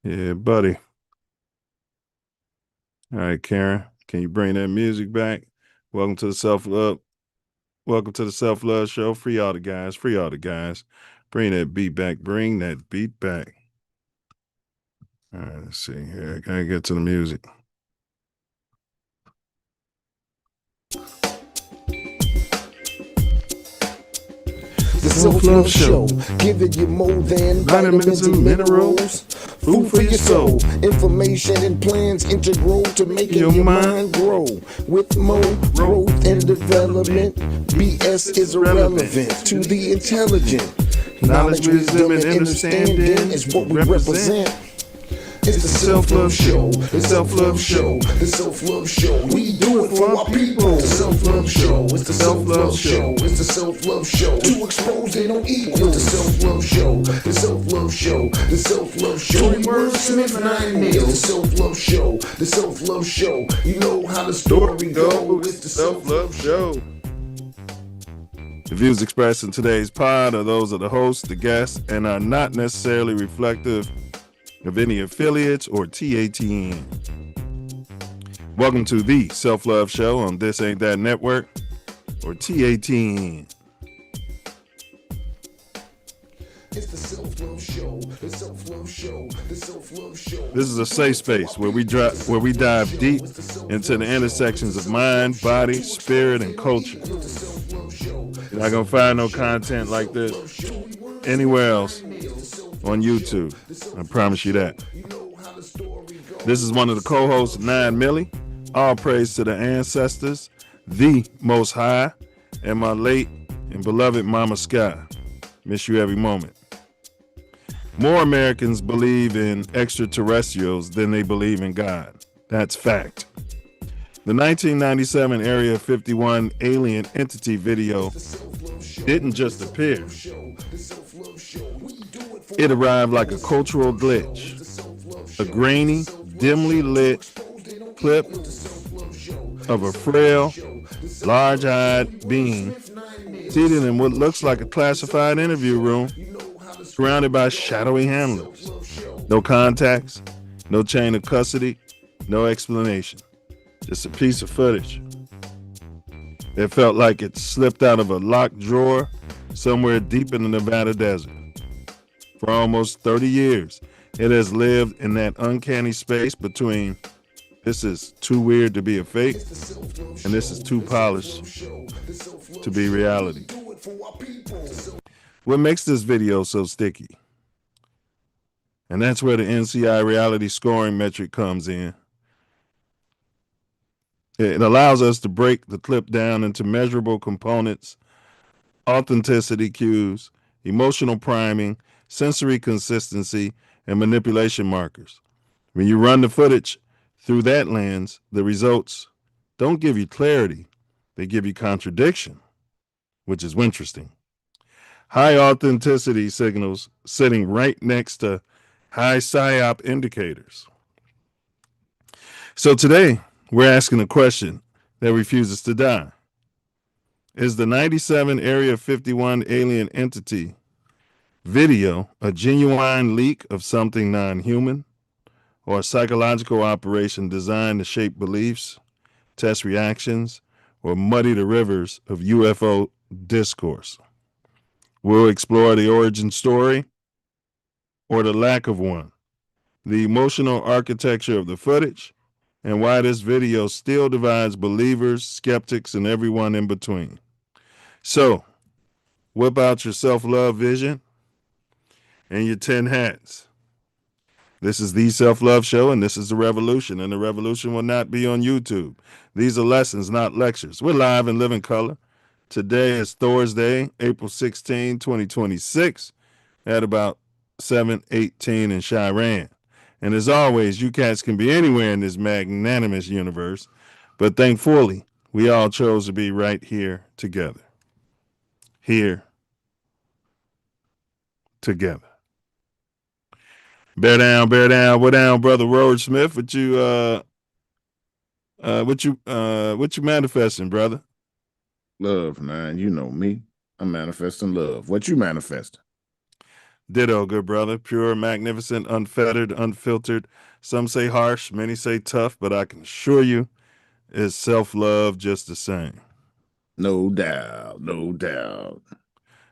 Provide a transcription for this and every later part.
Yeah, buddy. All right, Karen, can you bring that music back? Welcome to the Self Love. Welcome to the Self Love Show. Free all the guys. Free all the guys. Bring that beat back. Bring that beat back. All right, let's see here. I gotta get to the music. The Self Love Show, giving you more than vitamins and minerals. Food for your soul, information and plans integral to making your mind grow. With more growth and development, BS is irrelevant to the intelligent. Knowledge, wisdom, and understanding is what we represent. It's the Self Love Show, the Self Love Show, the Self Love Show. We do it for our people. The Self Love Show, it's the Self Love Show, it's the Self Love Show. To expose they don't equal. The Self Love Show, the Self Love Show, the Self Love Show. Wordsmith 9 mil. The Self Love Show, the Self Love Show. You know how the story goes. It's the Self Love Show. The views expressed in today's pod are those of the host, the guests, and are not necessarily reflective of any affiliates or TATN. Welcome to the Self Love Show on This Ain't That Network or TATN. It's the Self Love Show, the Self Love Show, the Self Love Show. This is a safe space where we dive deep into the intersections of mind, body, spirit, and culture. You're not gonna find no content like this anywhere else on YouTube. I promise you that. This is one of the co-hosts, 9 Millie. All praise to the ancestors, the Most High, and my late and beloved Mama Sky. Miss you every moment. More Americans believe in extraterrestrials than they believe in God. That's fact. The 1997 Area 51 alien entity video didn't just appear. It arrived like a cultural glitch, a grainy, dimly lit clip of a frail, large-eyed being seated in what looks like a classified interview room, surrounded by shadowy handlers. No contacts, no chain of custody, no explanation. Just a piece of footage. It felt like it slipped out of a locked drawer somewhere deep in the Nevada desert. For almost 30 years, it has lived in that uncanny space between this is too weird to be a fake and this is too polished to be reality. What makes this video so sticky? And that's where the NCI Reality Scoring metric comes in. It allows us to break the clip down into measurable components, authenticity cues, emotional priming, sensory consistency, and manipulation markers. When you run the footage through that lens, the results don't give you clarity, they give you contradiction, which is interesting. High authenticity signals sitting right next to high Psyop indicators. So today, we're asking a question that refuses to die. Is the 97 Area 51 alien entity video a genuine leak of something non-human, or a psychological operation designed to shape beliefs, test reactions, or muddy the rivers of UFO discourse? We'll explore the origin story or the lack of one, the emotional architecture of the footage, and why this video still divides believers, skeptics, and everyone in between. So, whip out your self-love vision and your 10 hats. This is the Self Love Show, and this is the revolution, and the revolution will not be on YouTube. These are lessons, not lectures. We're live in living color. Today is Thursday, April 16, 2026, at about 7:18 in Cheyenne. And as always, you cats can be anywhere in this magnanimous universe, but thankfully, we all chose to be right here together. Here together. Bear down, what down, brother Road Smith? What you manifesting, brother? Love, man. You know me. I'm manifesting love. What you manifesting? Ditto, good brother. Pure, magnificent, unfettered, unfiltered. Some say harsh, many say tough, but I can assure you it's self love just the same. No doubt, no doubt.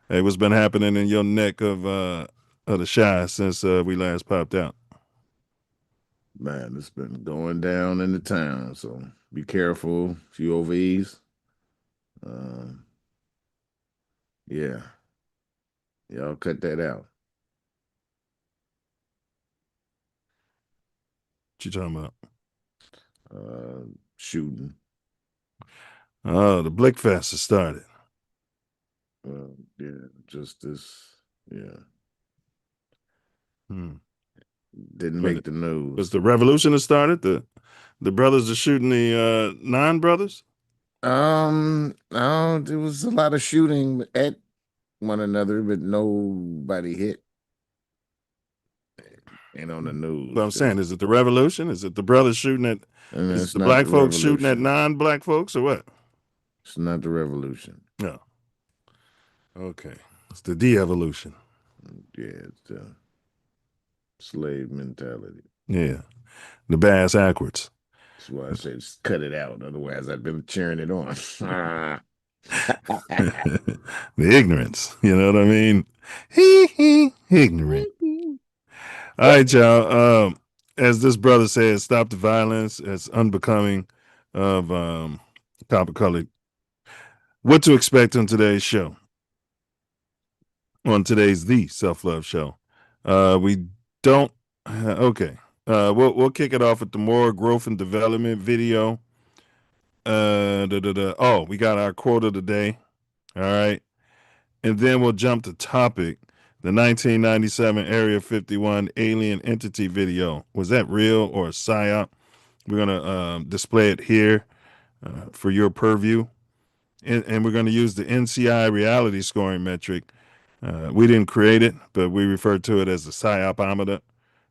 Hey, what's been happening in your neck of the shy since we last popped out? Man, it's been going down in the town, so be careful. Few overease. Um, yeah, y'all cut that out. What you talking about? Shooting. Oh, the Blickfest has started. Yeah, just this. Yeah, Hmm. didn't Was make the news. the revolution has started? The brothers are shooting the non-brothers? No, there was a lot of shooting at one another, but nobody hit. Ain't on the But news. I'm saying, is it the revolution? Is it the brothers shooting at, And is it it's the not black the folks shooting at revolution. non-black folks or what? It's not the revolution. No. Okay. It's the de-evolution. Yeah, it's the slave mentality. Yeah. The bass backwards. That's why I say just cut it out. Otherwise, I've been cheering it on. The ignorance. You know what I mean? Hee hee. Ignorant. All right, y'all. As this brother says, stop the violence. It's unbecoming of copper colored. What to expect on today's show? On today's The Self Love Show. We don't. Okay. We'll kick it off with the more growth and development video. Oh, we got our quote of the day. All right. And then we'll jump to topic. The 1997 Area 51 alien entity video. Was that real or a psyop? We're going to display it here for your purview. And we're going to use the NCI Reality Scoring metric. We didn't create it, but we refer to it as the Psyopometer.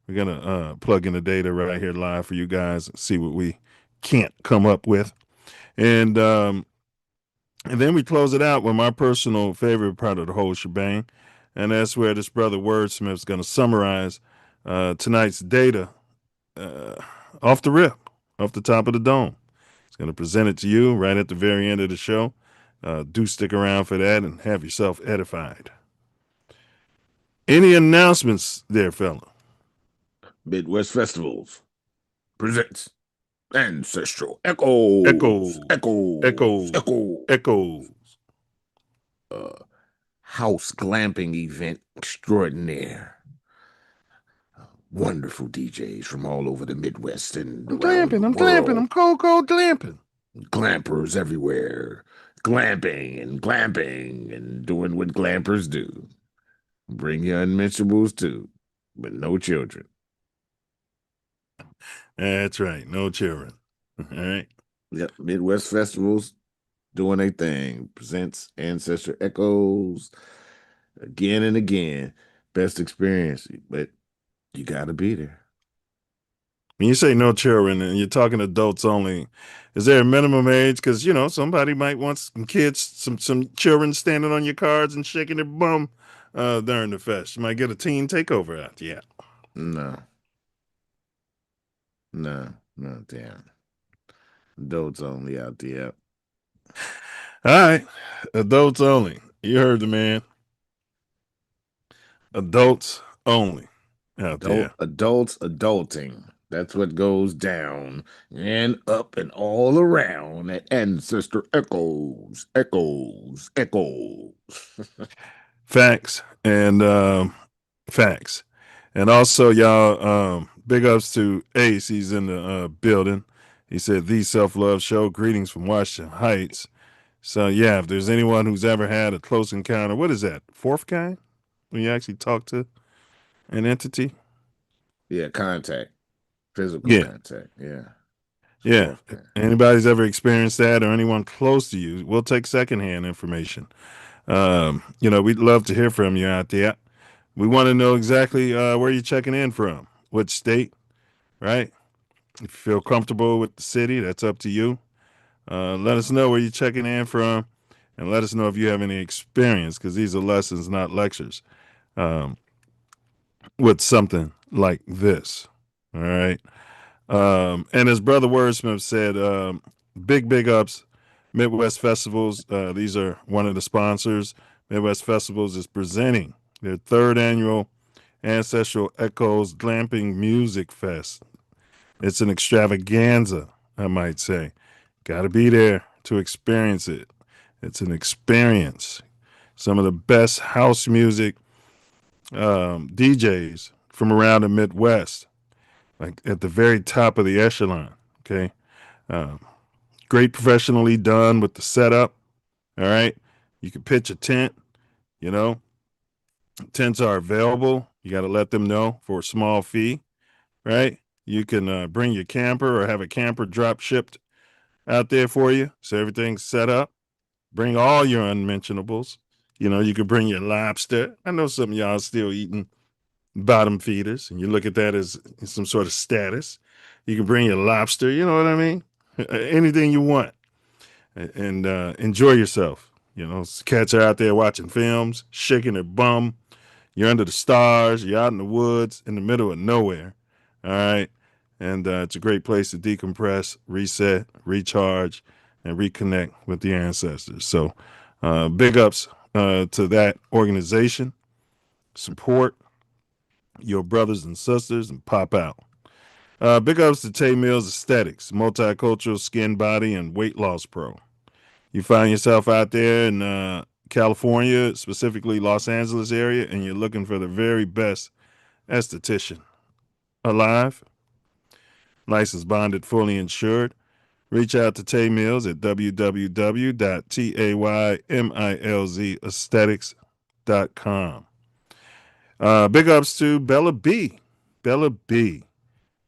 We're going to plug in the data right here live for you guys and see what we can't come up with. And then we close it out with my personal favorite part of the whole shebang. And that's where this brother Wordsmith's going to summarize tonight's data uh, off the rip, off the top of the dome. He's going to present it to you right at the very end of the show. Do stick around for that and have yourself edified. Any announcements there, fella? Midwest Festivals presents Ancestral Echoes. Echoes, Echoes. echoes, Echoes. echoes. House glamping event extraordinaire. Wonderful DJs from all over the Midwest and I'm around the glamping, I'm glamping, world. I'm cold glamping. Glampers everywhere. Glamping and doing what glampers do. Bring your unmentionables too, but no children. That's right, no children. All right. Yep, Midwest Festivals doing a thing. Presents Ancestor Echoes again and again. Best experience, but you gotta be there. When you say no children and you're talking adults only, is there a minimum age? Because somebody might want some kids, some children standing on your cards and shaking their bum during the fest. You might get a teen takeover out. Yeah. No, no, damn. Adults only out there. All right, adults only. You heard the man. Adults only out there. Adults adulting. That's what goes down and up and all around at Ancestor Echoes. Echoes. Echoes. Facts and facts. And also, y'all, big ups to Ace. He's in the building. He said, The Self Love Show. Greetings from Washington Heights. So, yeah, if there's anyone who's ever had a close encounter, what is that? Fourth kind? When you actually talk to an entity? Yeah, contact. Physical Yeah. contact. Yeah. Yeah. Fourth kind. Anybody's ever experienced that or anyone close to you, we'll take secondhand information. We'd love to hear from you out there. We want to know exactly where you're checking in from, what state, right? If you feel comfortable with the city, that's up to you. Let us know where you're checking in from, and let us know if you have any experience, because these are lessons, not lectures. Um, with something like this. All right. And as Brother Wordsmith said, big ups, Midwest Festivals. These are one of the sponsors. Midwest Festivals is presenting their third annual Ancestral Echoes Glamping Music Fest. It's an extravaganza, I might say. Got to be there to experience it. It's an experience. Some of the best house music DJs from around the Midwest, like at the very top of the echelon. Okay. Um, Great professionally done with the setup. All right. You can pitch a tent, you know, tents are available. You got to let them know for a small fee, right? You can bring your camper or have a camper drop shipped out there for you. So everything's set up. Bring all your unmentionables. You could bring your lobster. I know some of y'all still eating bottom feeders, and you look at that as some sort of status. You can bring your lobster, you know what I mean? Anything you want, and enjoy yourself. Cats are out there watching films, shaking their bum. You're under the stars. You're out in the woods, in the middle of nowhere. All right, and it's a great place to decompress, reset, recharge, and reconnect with the ancestors. So, big ups to that organization. Support your brothers and sisters and pop out. Big ups to Tay Mills Aesthetics, multicultural skin, body, and weight loss pro. You find yourself out there in California, specifically Los Angeles area, and you're looking for the very best esthetician alive, licensed, bonded, fully insured. Reach out to Tay Mills at www.taymilzaesthetics.com. Big ups to Bella B. Bella B.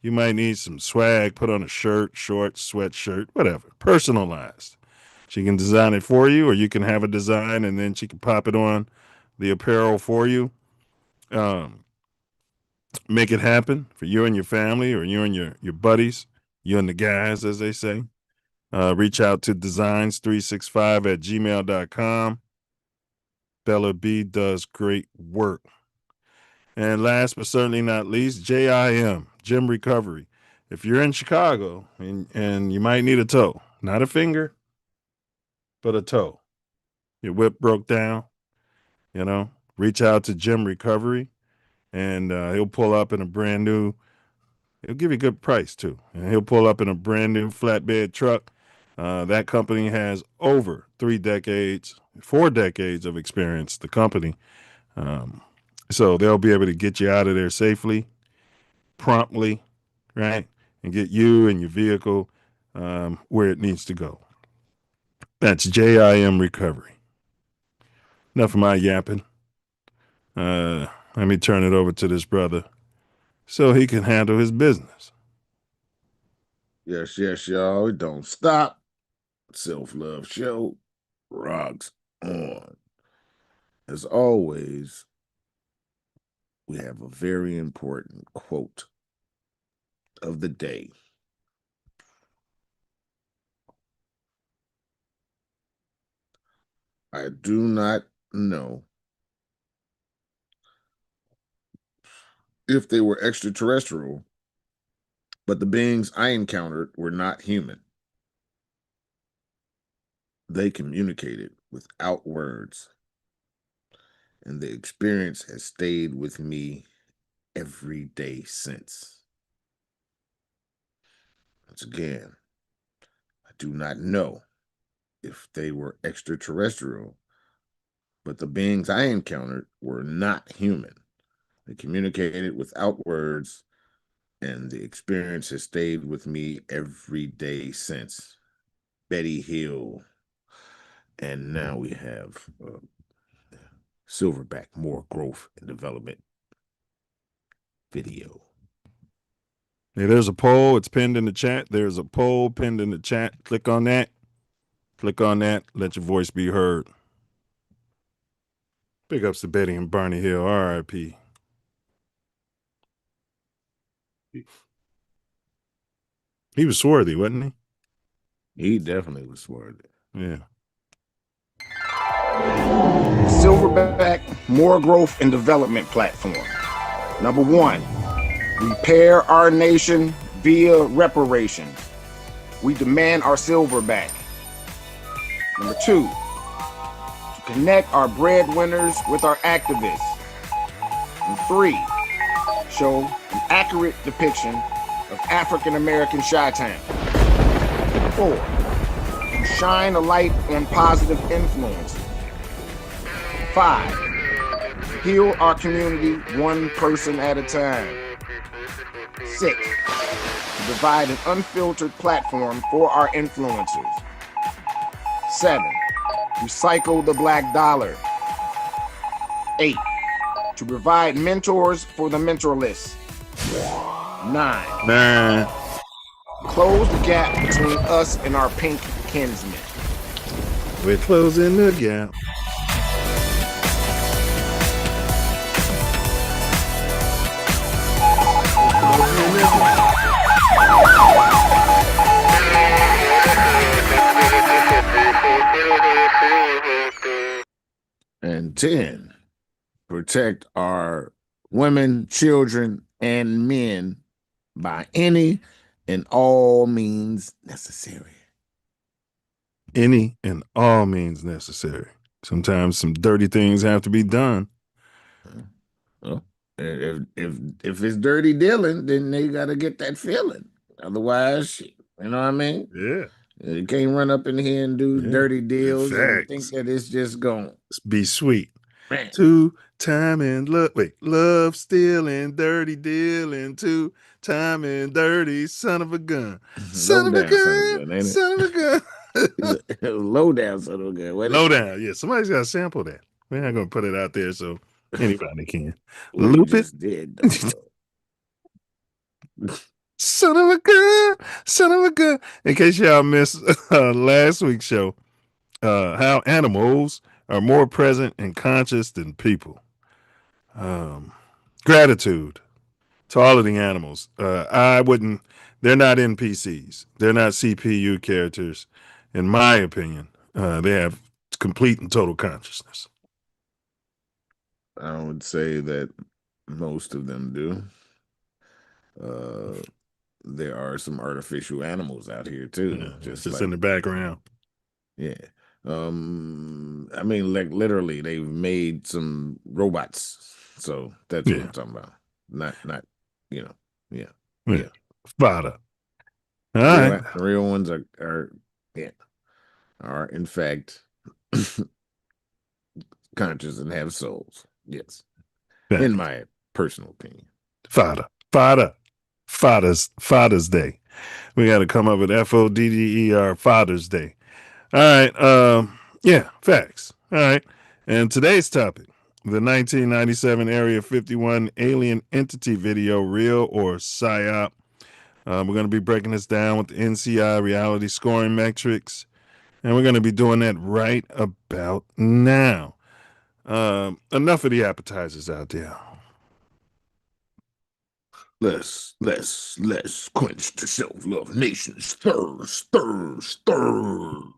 You might need some swag, put on a shirt, shorts, sweatshirt, whatever, personalized. She can design it for you, or you can have a design and then she can pop it on the apparel for you. Make it happen for you and your family, or you and your buddies, you and the guys, as they say. Reach out to designs365@gmail.com. Bella B does great work. And last but certainly not least, JIM, Gym Recovery. If you're in Chicago and you might need a toe, not a finger, but a toe. Your whip broke down, reach out to Gym Recovery, and he'll pull up in a brand new, he'll give you a good price too. And he'll pull up in a brand new flatbed truck. That company has over 4 decades of experience, the company. So they'll be able to get you out of there safely, promptly, right? And get you and your vehicle where it needs to go. That's JIM Recovery. Enough of my yapping. Let me turn it over to this brother so he can handle his business. Yes, y'all. It don't stop. Self Love Show rocks on. As always, we have a very important quote of the day. I do not know if they were extraterrestrial, but the beings I encountered were not human. They communicated without words, and the experience has stayed with me every day since. Once again, I do not know if they were extraterrestrial, but the beings I encountered were not human. They communicated without words, and the experience has stayed with me every day since. Betty Hill. And now we have Silverback, more growth and development video. Hey, there's a poll. It's pinned in the chat. There's a poll pinned in the chat. Click on that. Click on that. Let your voice be heard. Big ups to Betty and Barney Hill. R.I.P. He was swarthy, wasn't he? He definitely was swarthy. Yeah. Silverback, more growth and development platform. Number one, repair our nation via reparations. We demand our silver back. Number two, to connect our breadwinners with our activists. And three, show an accurate depiction of African American Chi-Town. 4, to shine a light on positive influences. 5, heal our community one person at a time. 6, to provide an unfiltered platform for our influencers. 7, recycle the black dollar. 8, to provide mentors for the mentorless. 9, close the gap between us and our pink kinsmen. We're closing the gap. And 10, protect our women, children, and men by any and all means necessary. Any and all means necessary. Sometimes some dirty things have to be done. Well, if it's dirty dealing, then they got to get that feeling. Otherwise, you know what I mean? Yeah. You can't run up in here and do dirty deals and think Facts. that it's just going. Be sweet. Man. 2-time and love stealing, dirty dealing, 2-time and dirty, son of a gun. Son of a gun, son of a gun. Low down, son of a gun. Low down, yeah. Somebody's got to sample that. We're not going to put it out there so anybody can. Well, Loop you it. just did. Son of a gun, son of a gun. In case y'all missed last week's show, how animals are more present and conscious than people. Gratitude to all of the animals. They're not NPCs. They're not CPU characters. In my opinion, they have complete and total consciousness. I would say that most of them do. There are some artificial animals out here too, just like, in the background. Yeah. I mean, like literally, they've made some robots. So that's what I'm talking about. Not, yeah. Fodder. All right. The real ones are in fact conscious and have souls. Yes. Thanks. In my personal opinion. Father's Day. We got to come up with FODDER, Father's Day. All right. Facts. All right. And today's topic, the 1997 Area 51 alien entity video, real or Psyop. We're going to be breaking this down with the NCI Reality Scoring metrics, and we're going to be doing that right about now. Enough of the appetizers out there. Let's quench the self-love nation's thirst. All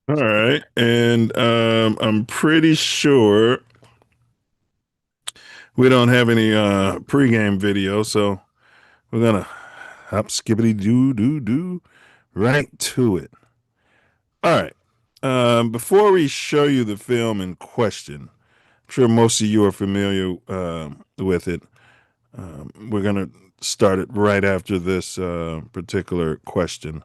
right. And I'm pretty sure we don't have any pregame video, so we're going to hop skippity doo right to it. All right. Before we show you the film in question, I'm sure most of you are familiar with it. We're going to start it right after this particular question.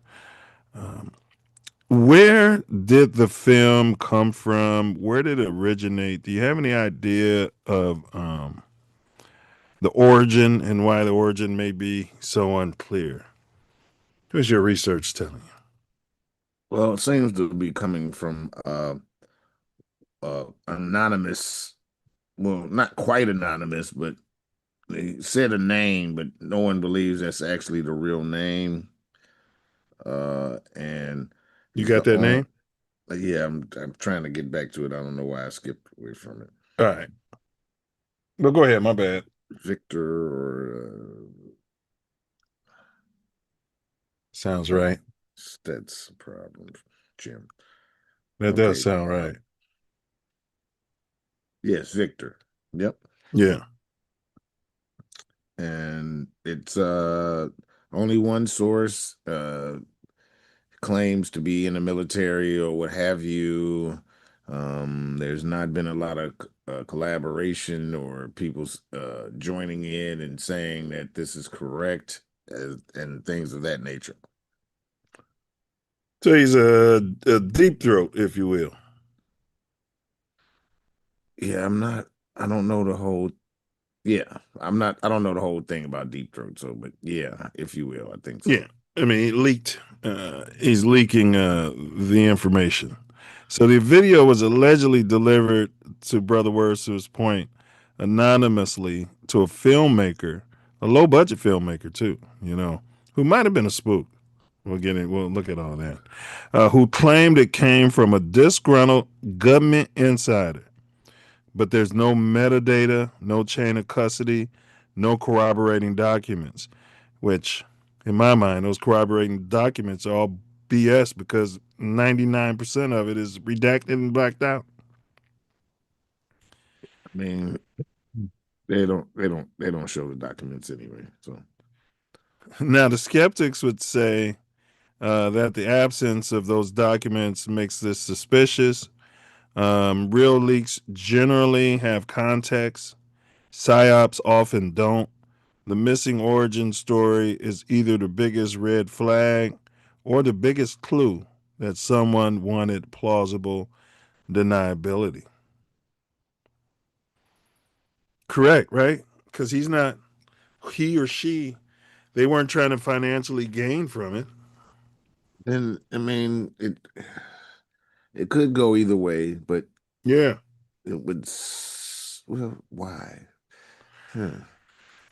Where did the film come from? Where did it originate? Do you have any idea of the origin and why the origin may be so unclear? What's your research telling you? Well, it seems to be coming from anonymous. Well, not quite anonymous, but they said a name, but no one believes that's actually the real name. And you got that name? Yeah, I'm trying to get back to it. I don't know why I skipped away from it. All right. Well, go ahead. My bad. Victor or sounds right. That's a problem, Jim. That does sound right. Yes, Victor. Yep. Yeah. and it's only one source claims to be in the military or what have you. There's not been a lot of collaboration or people joining in and saying that this is correct and things of that nature. So he's a deep throat, if you will. Yeah, I'm not. I don't know the whole. Yeah, I'm not. I don't know the whole thing about deep throat. So, but yeah, if you will, I think so. Yeah, I mean, he leaked. He's leaking the information. So the video was allegedly delivered, to Brother Worster's point, anonymously to a filmmaker, a low budget filmmaker too. Who might have been a spook. We'll get it. We'll look at all that. Who claimed it came from a disgruntled government insider, but there's no metadata, no chain of custody, no corroborating documents, which, in my mind, those corroborating documents are all BS because 99% of it is redacted and blacked out. I mean, they don't show the documents anyway. So Now, the skeptics would say that the absence of those documents makes this suspicious. Real leaks generally have context, psyops often don't. The missing origin story is either the biggest red flag or the biggest clue that someone wanted plausible deniability. Correct, right? Because he or she, they weren't trying to financially gain from it. then I mean it could go either way, but Yeah. it would. Well, why? Huh.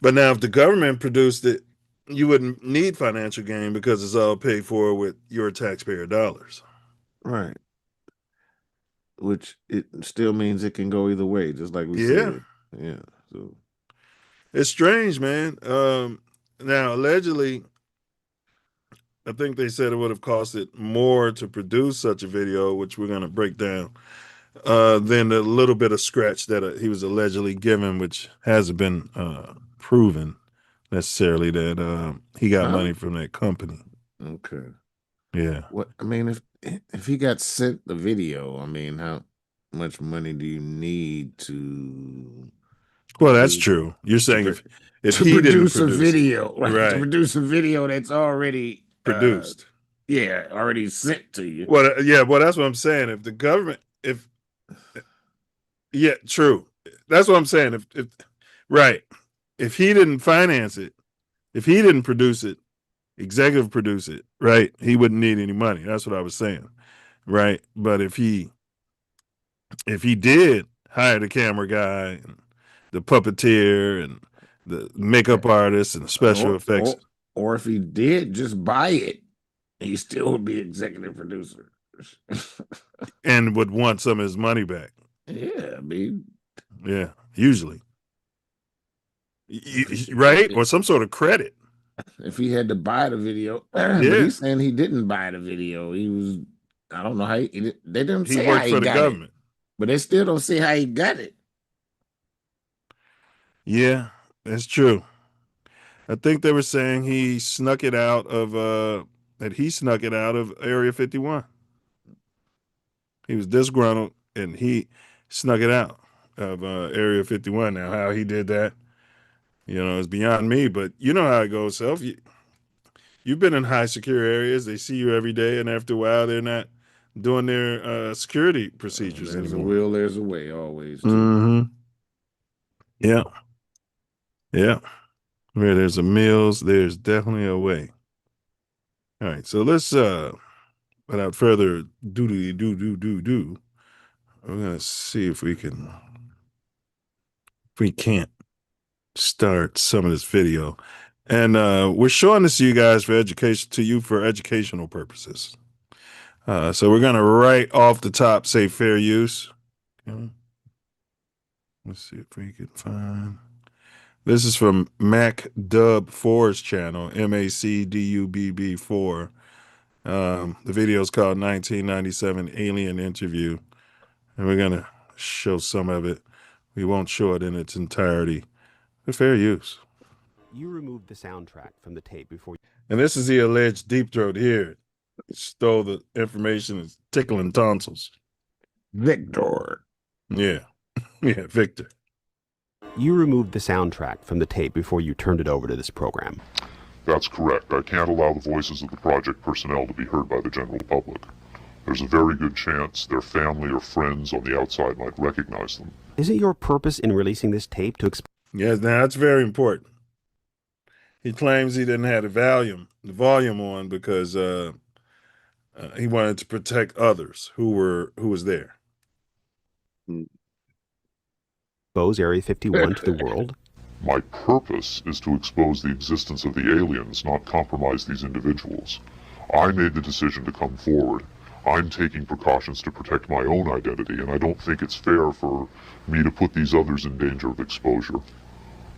But now, if the government produced it, you wouldn't need financial gain because it's all paid for with your taxpayer dollars. Right. Which it still means it can go either way, just like we Yeah. said. Yeah. So It's strange, man. Now, allegedly, I think they said it would have costed more to produce such a video, which we're going to break down, than the little bit of scratch that he was allegedly given, which hasn't been proven necessarily that he got huh? money from that company. Okay. Yeah. What I mean, if he got sent the video, I mean, how much money do you need to Well, that's produce true. You're to saying if to he didn't produce a produce it, video, right? To right? produce a video that's already Produced. yeah, already sent to you. Well, yeah. Well, that's what I'm saying. If the government, if yeah, true. That's what I'm saying. If right, if he didn't finance it, if he didn't produce it, executive produce it, right, he wouldn't need any money. That's what I was saying, right? But if he did hire the camera guy and the puppeteer and the makeup artist and the special Or effects, or or if he did just buy it, he still would be executive producer. and would want some of his money back. Yeah, I mean, Yeah, usually, if he, right, or some sort of credit. if he had to buy the video, but Yeah, he's saying he didn't buy the video. He was, I don't know how they didn't he say how worked he for the got it, government. but they still don't say how he got it. Yeah, that's true. I think they were saying he snuck it out of that he snuck it out of Area 51. He was disgruntled and he snuck it out of Area 51. Now, how he did that, is beyond me. But you know how it goes, Self. You've been in high secure areas. They see you every day, and after a while, they're not doing their security procedures There's a anymore. will, there's a way, always too. Mm-hmm. Yeah, yeah. Where there's a Mills, there's definitely a way. All right, so let's without further do, we're gonna see if we can't start some of this video. And we're showing this to you guys for educational purposes. So we're gonna right off the top say fair use. Okay. Let's see if we can find. This is from MacDub4's channel, MacDubb4. The video is called 1997 Alien Interview, and we're gonna show some of it. We won't show it in its entirety. The fair use. You removed the soundtrack from the tape before. And this is the alleged deep throat here. He stole the information, is tickling tonsils. Victor. Yeah. Yeah, Victor. You removed the soundtrack from the tape before you turned it over to this program. That's correct. I can't allow the voices of the project personnel to be heard by the general public. There's a very good chance their family or friends on the outside might recognize them. Isn't your purpose in releasing this tape to Yes, now that's very important. He claims he didn't have the volume on because he wanted to protect others who was there. expose Area 51 to the world? My purpose is to expose the existence of the aliens, not compromise these individuals. I made the decision to come forward. I'm taking precautions to protect my own identity, and I don't think it's fair for me to put these others in danger of exposure.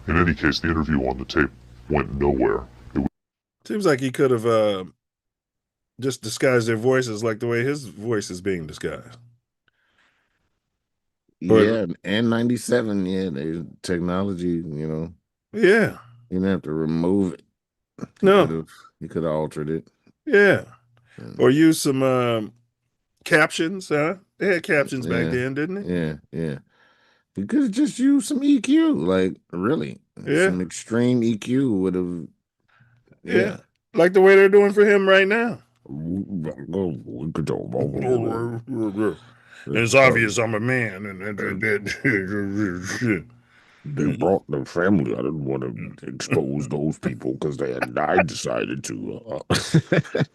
In any case, the interview on the tape went nowhere. Seems like he could have just disguised their voices like the way his voice is being disguised. Yeah, and 97, yeah, there's technology, you know. Yeah. You didn't have to remove it. He could have altered it. Yeah. Or use some captions, huh? They had captions back then, didn't they? Yeah. He could have just used some EQ, like, really. Yeah. Some extreme EQ would have. Yeah. Like the way they're doing for him right now. It's obvious I'm a man. They brought their family. I didn't want to expose those people because I decided to.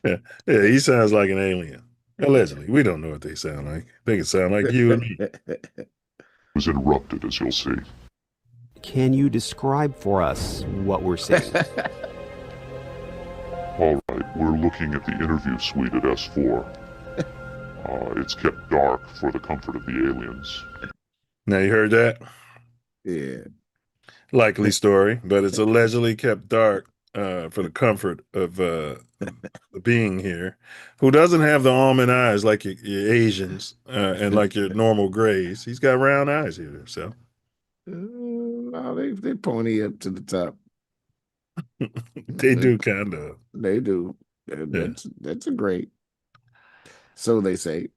Yeah, he sounds like an alien. Allegedly. We don't know what they sound like. They can sound like you and me. Was interrupted, as you'll see. Can you describe for us what we're seeing? All right, we're looking at the interview suite at S4. It's kept dark for the comfort of the aliens. Now you heard that? Yeah. Likely story, but it's allegedly kept dark for the comfort of the being here, who doesn't have the almond eyes like your Asians and like your normal grays. He's got round eyes here, so. No, they pointy up to the top. They do kind of. They do. That's a great. So they say.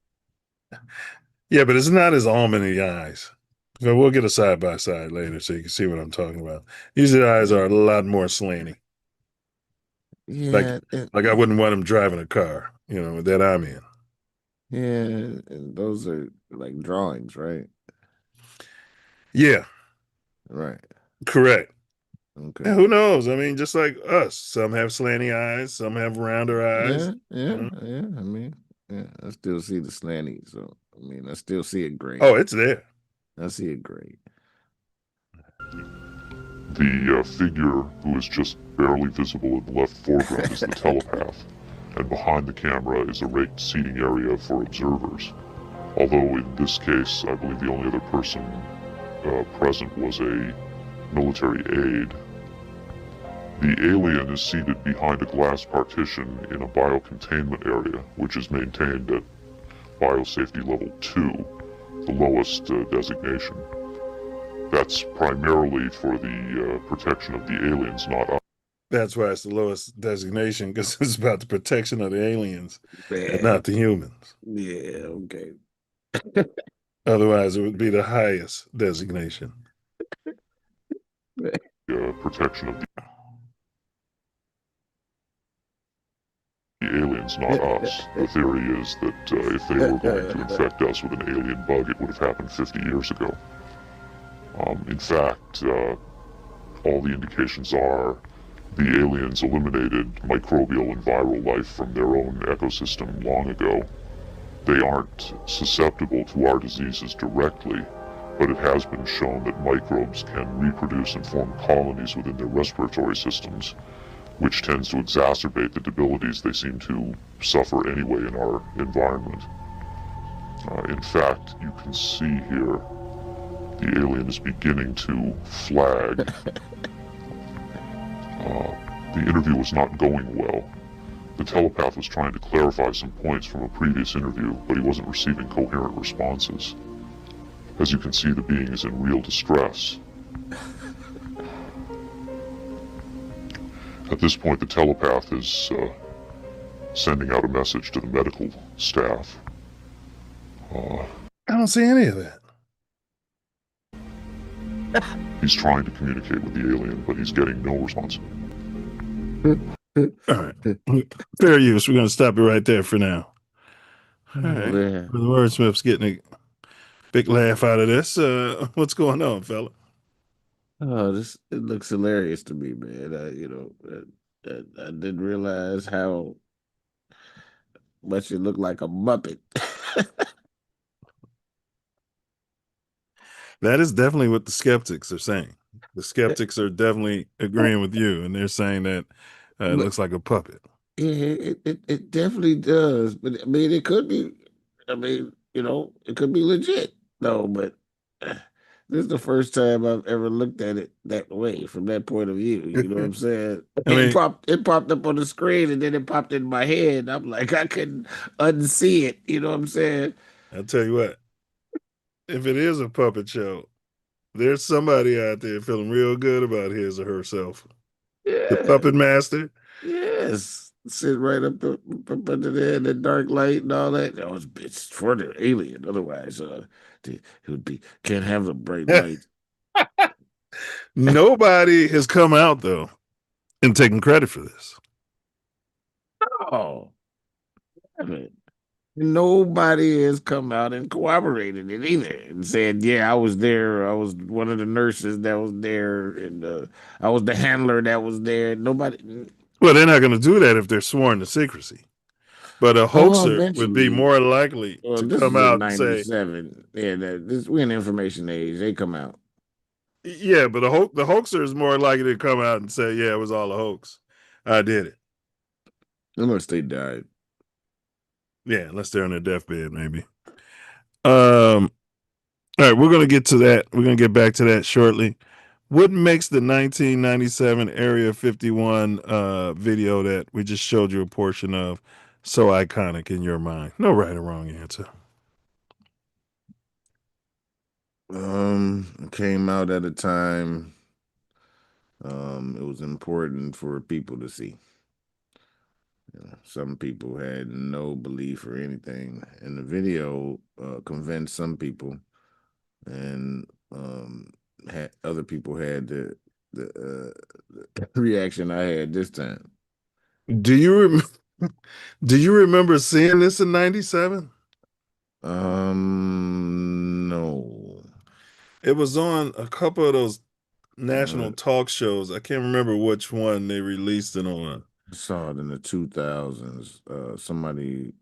Yeah, but it's not his almondy eyes. So we'll get a side by side later so you can see what I'm talking about. Usually the eyes are a lot more slanty. Yeah. Like I wouldn't want him driving a car, that I'm in. Yeah, and those are like drawings, right? Yeah. Right. Correct. Okay. Yeah, who knows? I mean, just like us. Some have slanty eyes, some have rounder eyes. Yeah. I mean, I still see the slanty, so I mean, I still see it great. Oh, it's there. I see it great. The figure who is just barely visible in the left foreground is the telepath, and behind the camera is a raked seating area for observers. Although in this case, I believe the only other person present was a military aide. The alien is seated behind a glass partition in a biocontainment area, which is maintained at biosafety level 2, the lowest designation. That's primarily for the protection of the aliens, not us. That's why it's the lowest designation, because it's about the protection of the aliens and not the humans. Yeah, okay. Otherwise, it would be the highest designation. Protection of the aliens, not us. The theory is that if they were going to infect us with an alien bug, it would have happened 50 years ago. In fact, all the indications are the aliens eliminated microbial and viral life from their own ecosystem long ago. They aren't susceptible to our diseases directly, but it has been shown that microbes can reproduce and form colonies within their respiratory systems, which tends to exacerbate the debilities they seem to suffer anyway in our environment. In fact, you can see here, the alien is beginning to flag. The interview was not going well. The telepath was trying to clarify some points from a previous interview, but he wasn't receiving coherent responses. As you can see, the being is in real distress. At this point, the telepath is sending out a message to the medical staff. I don't see any of that. He's trying to communicate with the alien, but he's getting no response. All right. Fair use. We're going to stop it right there for now. All right. Man. The wordsmith's getting a big laugh out of this. What's going on, fella? Oh, it looks hilarious to me, man. I didn't realize how much it looked like a Muppet. That is definitely what the skeptics are saying. The skeptics are definitely agreeing with you, and they're saying that it But looks like a puppet. yeah, it definitely does. But I mean, it could be. I mean, it could be legit. No, but this is the first time I've ever looked at it that way, from that point of view. You know what I'm saying? I mean, It popped up on the screen, and then it popped in my head. I'm like, I couldn't unsee it. You know what I'm saying? I'll tell you what, if it is a puppet show, there's somebody out there feeling real good about his or herself. The Yeah. puppet master. Yes. Sit right up under there in the dark light and all that. That was it's for the alien. Otherwise, it would be can't have the bright light. Nobody has come out, though, and taken credit for this. Oh, damn it. Nobody has come out and corroborated it either and said, yeah, I was there. I was one of the nurses that was there, and I was the handler that was there. Nobody. Well, they're not going to do that if they're sworn to secrecy. But a Oh, hoaxer would be eventually. more likely Well, to this come is in out and say, '97. Yeah, we're in the information age. They come out. yeah, but the hoaxer is more likely to come out and say, yeah, it was all a hoax. I did it. Unless they died. Yeah, unless they're on their deathbed, maybe. All right, we're going to get to that. We're going to get back to that shortly. What makes the 1997 Area 51 video that we just showed you a portion of so iconic in your mind? No right or wrong answer. It came out at a time it was important for people to see. Some people had no belief or anything, and the video convinced some people, and other people had the reaction I had this time. Do you do you remember seeing this in 97? No. It was on a couple of those national talk shows. I can't remember which one they released it on. I saw it in the 2000s. Somebody,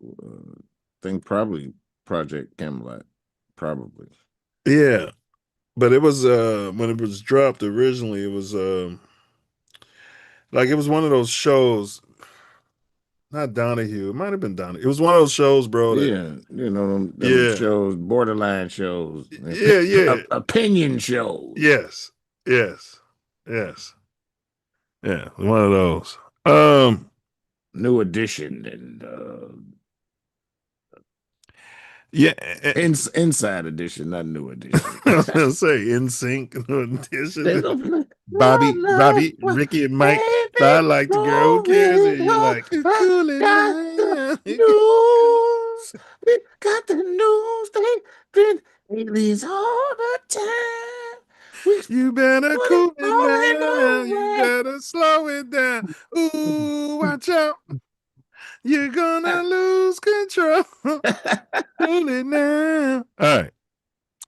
think probably Project Camelot, probably. Yeah, but it was when it was dropped originally, it was like it was one of those shows. Not Donahue. It might have been Donahue. It was one of those shows, bro. That Yeah, them yeah, shows, borderline shows, yeah. opinion shows. Yes, yes, yes. Yeah, one of those. New Edition and Yeah, Inside Edition, not New Edition. I was gonna say in sync edition. Love, Bobby, Ricky, and Mike. I like the girl. Who cares? And you like cool it now. news. We got the news. They been aliens all the time. You better Put cool it it all in down. the You way. better slow it down. Ooh, watch out. You're gonna lose control. Cool it now. All right.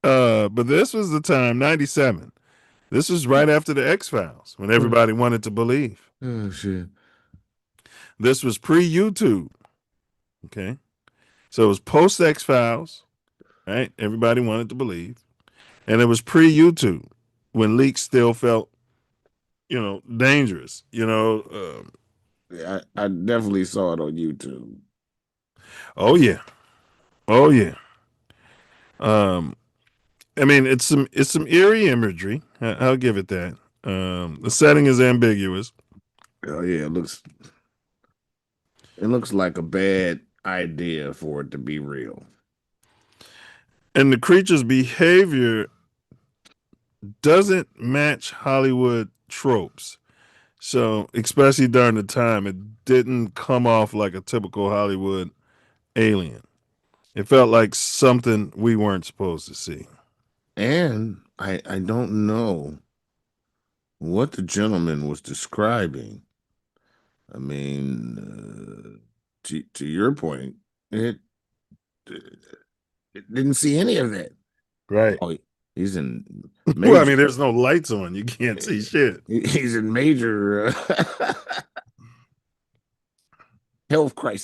But this was the time, 97. This was right after the X-Files, when everybody wanted to believe. Oh shit. This was pre-YouTube. Okay. So it was post X-Files, right? Everybody wanted to believe. And it was pre-YouTube, when leaks still felt, dangerous. Yeah, I definitely saw it on YouTube. Oh yeah. Oh yeah. I mean, it's some eerie imagery. I'll give it that. The setting is ambiguous. Oh yeah, it looks like a bad idea for it to be real. And the creature's behavior doesn't match Hollywood tropes. So, especially during the time, it didn't come off like a typical Hollywood alien. It felt like something we weren't supposed to see. And I don't know what the gentleman was describing. I mean, to your point, it didn't see any of that. Right. Oh, he's in Well, I major. mean, there's no lights on. You can't see shit. He's in major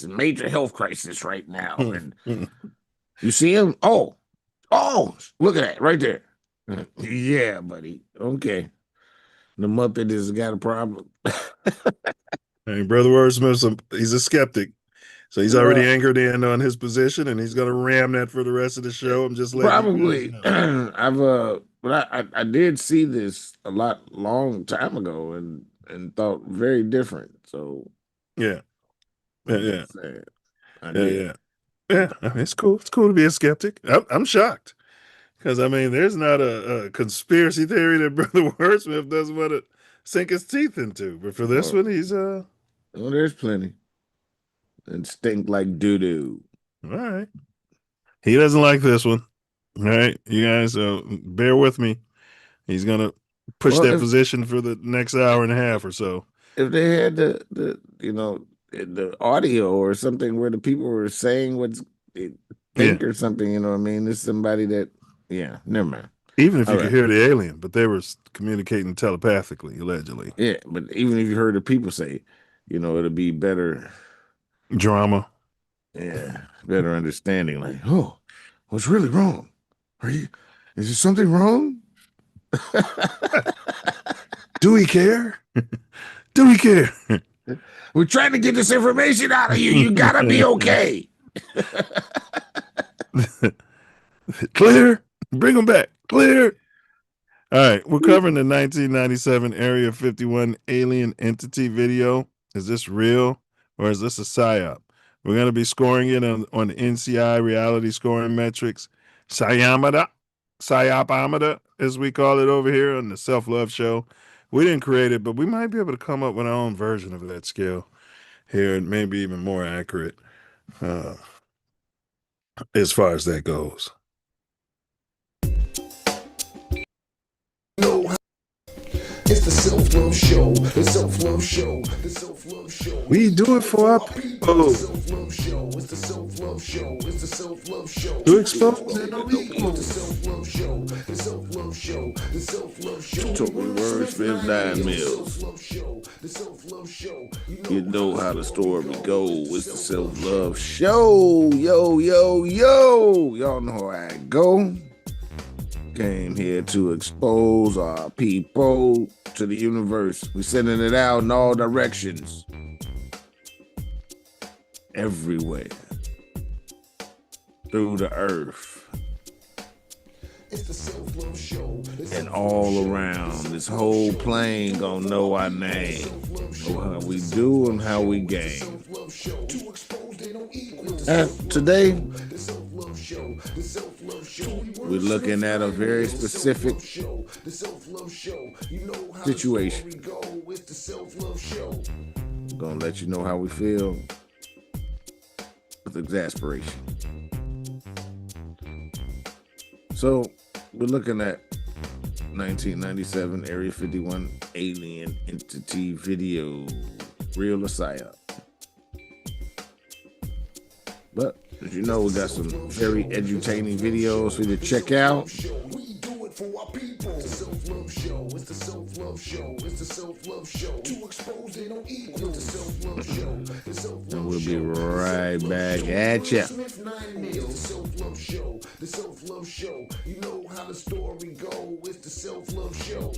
major health crisis right now. And you see him? Oh, look at that right there. Yeah, buddy. Okay. The Muppet has got a problem. Hey, Brother Wordsmith, he's a skeptic. So he's already anchored in on his position, and he's going to ram that for the rest of the show. I'm just letting you guys Probably. know. But I did see this a long time ago and thought very different. So Yeah, yeah, I'm yeah, just saying, I yeah, did. yeah. Yeah, I mean, it's cool. It's cool to be a skeptic. I'm shocked because I mean, there's not a conspiracy theory that Brother Wordsmith doesn't want to sink his teeth into. But for this Oh, one, he's oh, there's plenty. And stink like doo doo. all right. He doesn't like this one. All right, you guys, bear with me. He's gonna push Well, that position for the next hour and a half or so. if they had the audio or something where the people were saying what they Yeah, think or something, you know what I mean? It's somebody that, yeah, never mind. even if All you could right. hear the alien, but they were communicating telepathically, allegedly. Yeah, but even if you heard the people say, it'll be better, Drama. yeah, better understanding. Like, oh, what's really wrong? Is there something wrong? Do we care? Do we care? We're trying to get this information out of you. You gotta be okay. Clear. Bring them back. Clear. All right, we're covering the 1997 Area 51 alien entity video. Is this real or is this a psyop? We're going to be scoring it on the NCI Reality Scoring metrics. Psyopometer, as we call it over here on the Self Luv Show. We didn't create it, but we might be able to come up with our own version of that scale here, and maybe even more accurate as far as that goes. It's the Self Love Show. The Self Love Show. The Self Love Show. We do it for our people. It's the Self Love Show. It's the Self Love Show. It's the Self Love Show. To expose it no It's the equals. Self Love Show. The Self Love Show. The Self Love Show. Took me words, 59 mills. The Self Love Show. You know how the story go. It's the Self Love Show. Yo, yo, yo. Y'all know how I go. Came here to expose our people to the universe. We sending it out in all directions. Everywhere. Through the earth. It's the Self Love Show. And all around. This whole plane gonna know our name. Know how we do and how we game. Today, we're looking at a very specific situation. We're gonna let you know how we feel with exasperation. So, we're looking at 1997 Area 51 alien entity video, real or psyop. But as you know, we got some very edutaining videos for you to check out. We do it for our people. It's the Self Love Show. It's the Self Love Show. It's the Self Love Show. To expose they don't equal. The Self Love Show. The Self Love Show. And we'll be right back at ya. The Self Love Show. The Self Love Show. You know how the story go. It's the Self Love Show.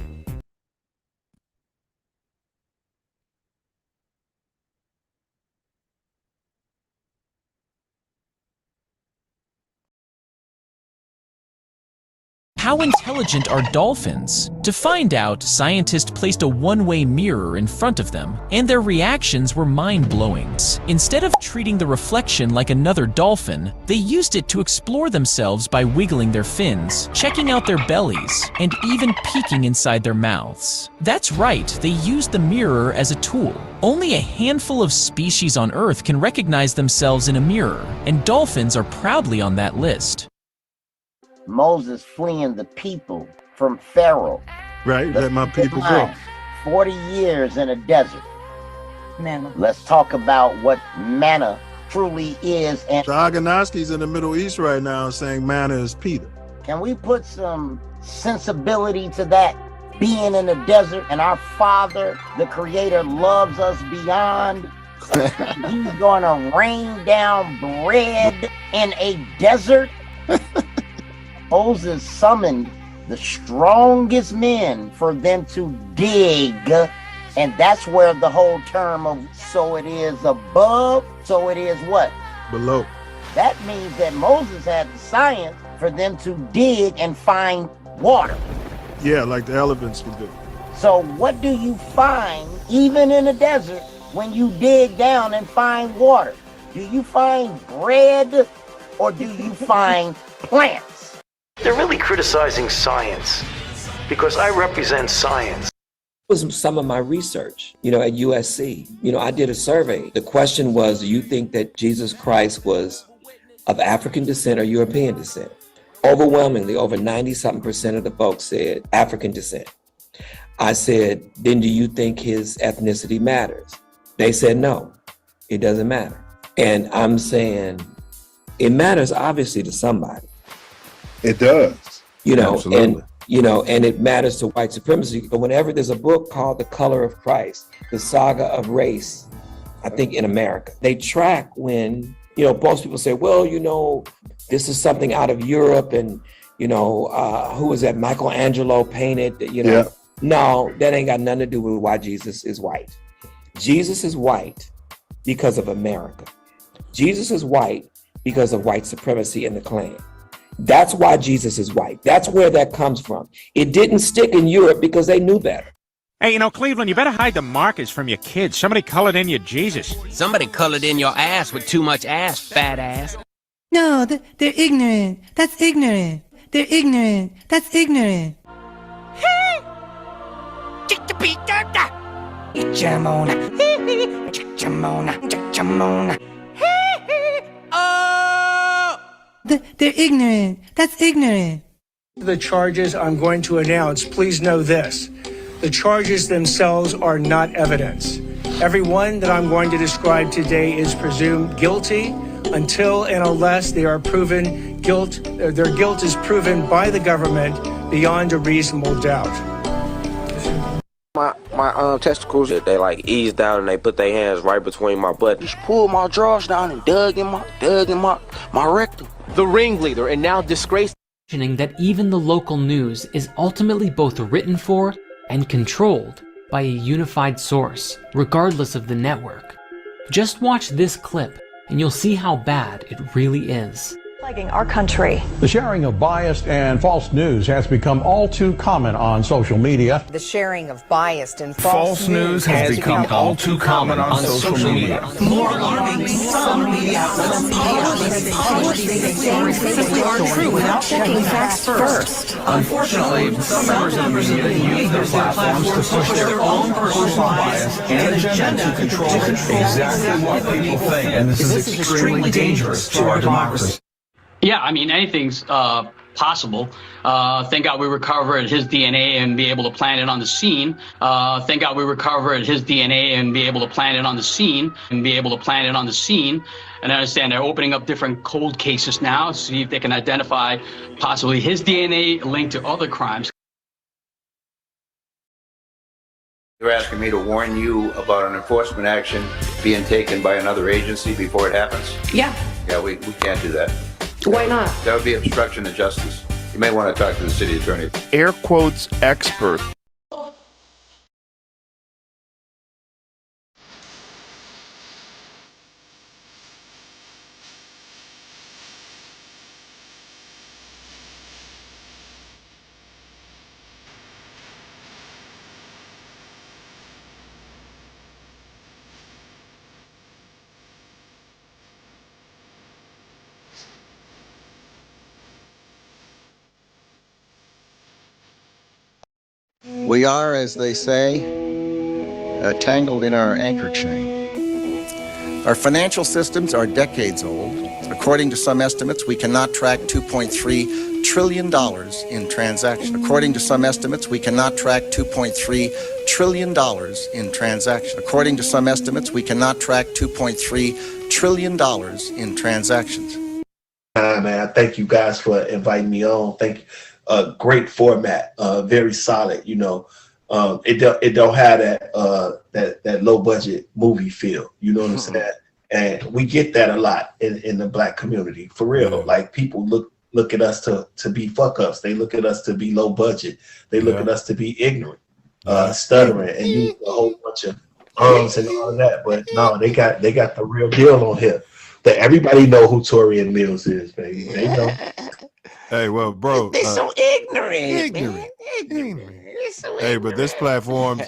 how intelligent are dolphins? To find out, scientists placed a one-way mirror in front of them, and their reactions were mind-blowing. Instead of treating the reflection like another dolphin, they used it to explore themselves by wiggling their fins, checking out their bellies, and even peeking inside their mouths. That's right, they used the mirror as a tool. Only a handful of species on Earth can recognize themselves in a mirror, and dolphins are proudly on that list. Moses fleeing the people from Pharaoh. Right, let my people go. 40 years in a desert. Manna. Let's talk about what manna truly is. And So Agonoski's in the Middle East right now saying manna is Peter. can we put some sensibility to that? Being in the desert, and our Father, the Creator, loves us beyond. He's gonna rain down bread in a desert. Moses summoned the strongest men for them to dig, and that's where the whole term of so it is above, so it is what? Below. That means that Moses had the science for them to dig and find water. Yeah, like the elephants would do. So what do you find even in the desert when you dig down and find water? Do you find bread or do you find plants? They're really criticizing science because I represent science. Was some of my research, at USC. I did a survey. The question was, do you think that Jesus Christ was of African descent or European descent? Overwhelmingly, over 90-something% of the folks said African descent. I said, then do you think his ethnicity matters? They said, no, it doesn't matter. And I'm saying, it matters obviously to somebody. It does. Absolutely. And it matters to white supremacy. But whenever there's a book called The Color of Christ, the saga of race, I think in America, they track when, most people say, well, this is something out of Europe and, who was that? Michelangelo painted, Yeah. No, that ain't got nothing to do with why Jesus is white. Jesus is white because of America. Jesus is white because of white supremacy in the Klan. That's why Jesus is white. That's where that comes from. It didn't stick in Europe because they knew better. Hey, Cleveland, you better hide the markers from your kids. Somebody colored in your Jesus. Somebody colored in your ass with too much ass, fat ass. No, they're ignorant. That's ignorant. They're ignorant. That's ignorant. They're ignorant. That's ignorant. The charges I'm going to announce, please know this. The charges themselves are not evidence. Everyone that I'm going to describe today is presumed guilty until and unless they are proven guilt. Their guilt is proven by the government beyond a reasonable doubt. My testicles, they like eased down and they put their hands right between my butt. Just pulled my drawers down and dug in my rectum. The ringleader and now disgraced. That even the local news is ultimately both written for and controlled by a unified source, regardless of the network. Just watch this clip and you'll see how bad it really is. Plaguing our country. The sharing of biased and false news has become all too common on social media. The sharing of biased and false news has become all too common on social media. More alarming, some media outlets publish these things simply aren't true without checking facts first. Unfortunately, some members of the media use their platforms to push their own personal bias and agenda to control exactly what people think, and this is extremely dangerous to our democracy. Yeah, I mean, anything's possible. Thank God we recovered his DNA and be able to plant it on the scene. Thank God we recovered his DNA and be able to plant it on the scene and I understand they're opening up different cold cases now, see if they can identify possibly his DNA linked to other crimes. You're asking me to warn you about an enforcement action being taken by another agency before it happens? Yeah. Yeah, we can't do that. Why not? That would be obstruction of justice. You may want to talk to the city attorney. Air quotes expert. We are, as they say, tangled in our anchor chain. Our financial systems are decades old. According to some estimates, we cannot track $2.3 trillion in transactions. According to some estimates, we cannot track $2.3 trillion in transactions. According to some estimates, we cannot track $2.3 trillion in transactions. Man, I thank you guys for inviting me on. Thank you. Great format, very solid. You know, it don't have that low budget movie feel. You know what I'm saying? And we get that a lot in the Black community, for real. Yeah. Like people look at us to be fuck ups. They look at us to be low budget. They look at us to be ignorant, stuttering, and use a whole bunch of and all of that. But no, they got the real deal on here. That everybody know who Torian Mills is, baby. They know. Hey, well, bro. They're so ignorant, man. Hey, but this platform's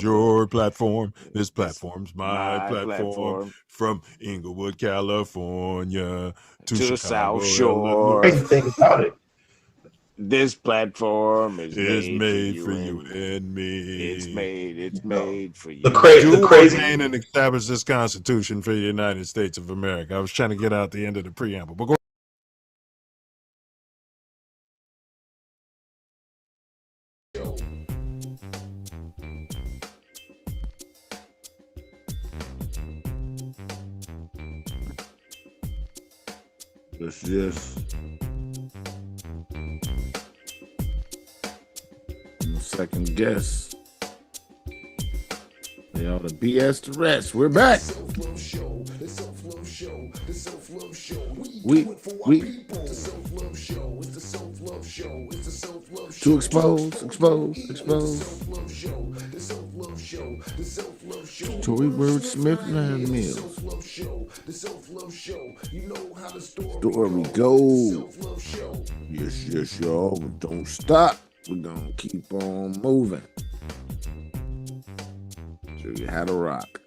your platform. This platform's my platform. From Inglewood, California to the Chicago, South Shore. Crazy thing about it. This platform is made for you and me. It's made for you. The crazy ordain and establish this Constitution for the United States of America. I was trying to get out the end of the preamble, but go. Yes. Second guess. They ought to BS the rest. We're back. We to expose. Tory Bird Smith and Mills. Story gold. Yes, y'all. Don't stop. We're gonna keep on moving. Show you how to rock.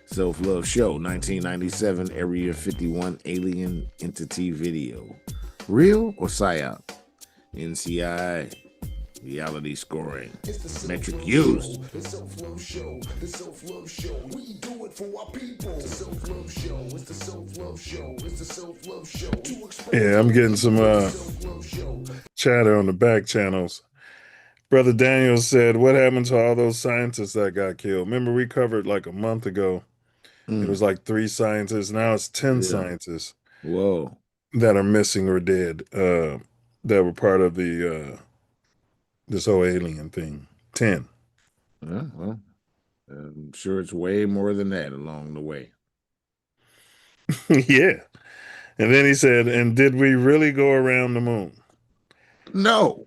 Self Luv Show, 1997 Area 51 Alien Entity Video. Real or Psyop? NCI Reality Scoring. Metric used. The Self Luv Show. The Self Luv Show. We do it for our people. The Self Luv Show. It's the Self Luv Show. It's the Self Luv Show. Yeah, I'm getting some chatter on the back channels. Brother Daniel said, what happened to all those scientists that got killed? Remember, we covered like a month ago. It was like 3 scientists. Now it's 10 scientists. Whoa. That are missing or dead. That were part of the this whole alien thing. 10. Yeah, well, I'm sure it's way more than that along the way. Yeah. And then he said, and did we really go around the moon? No.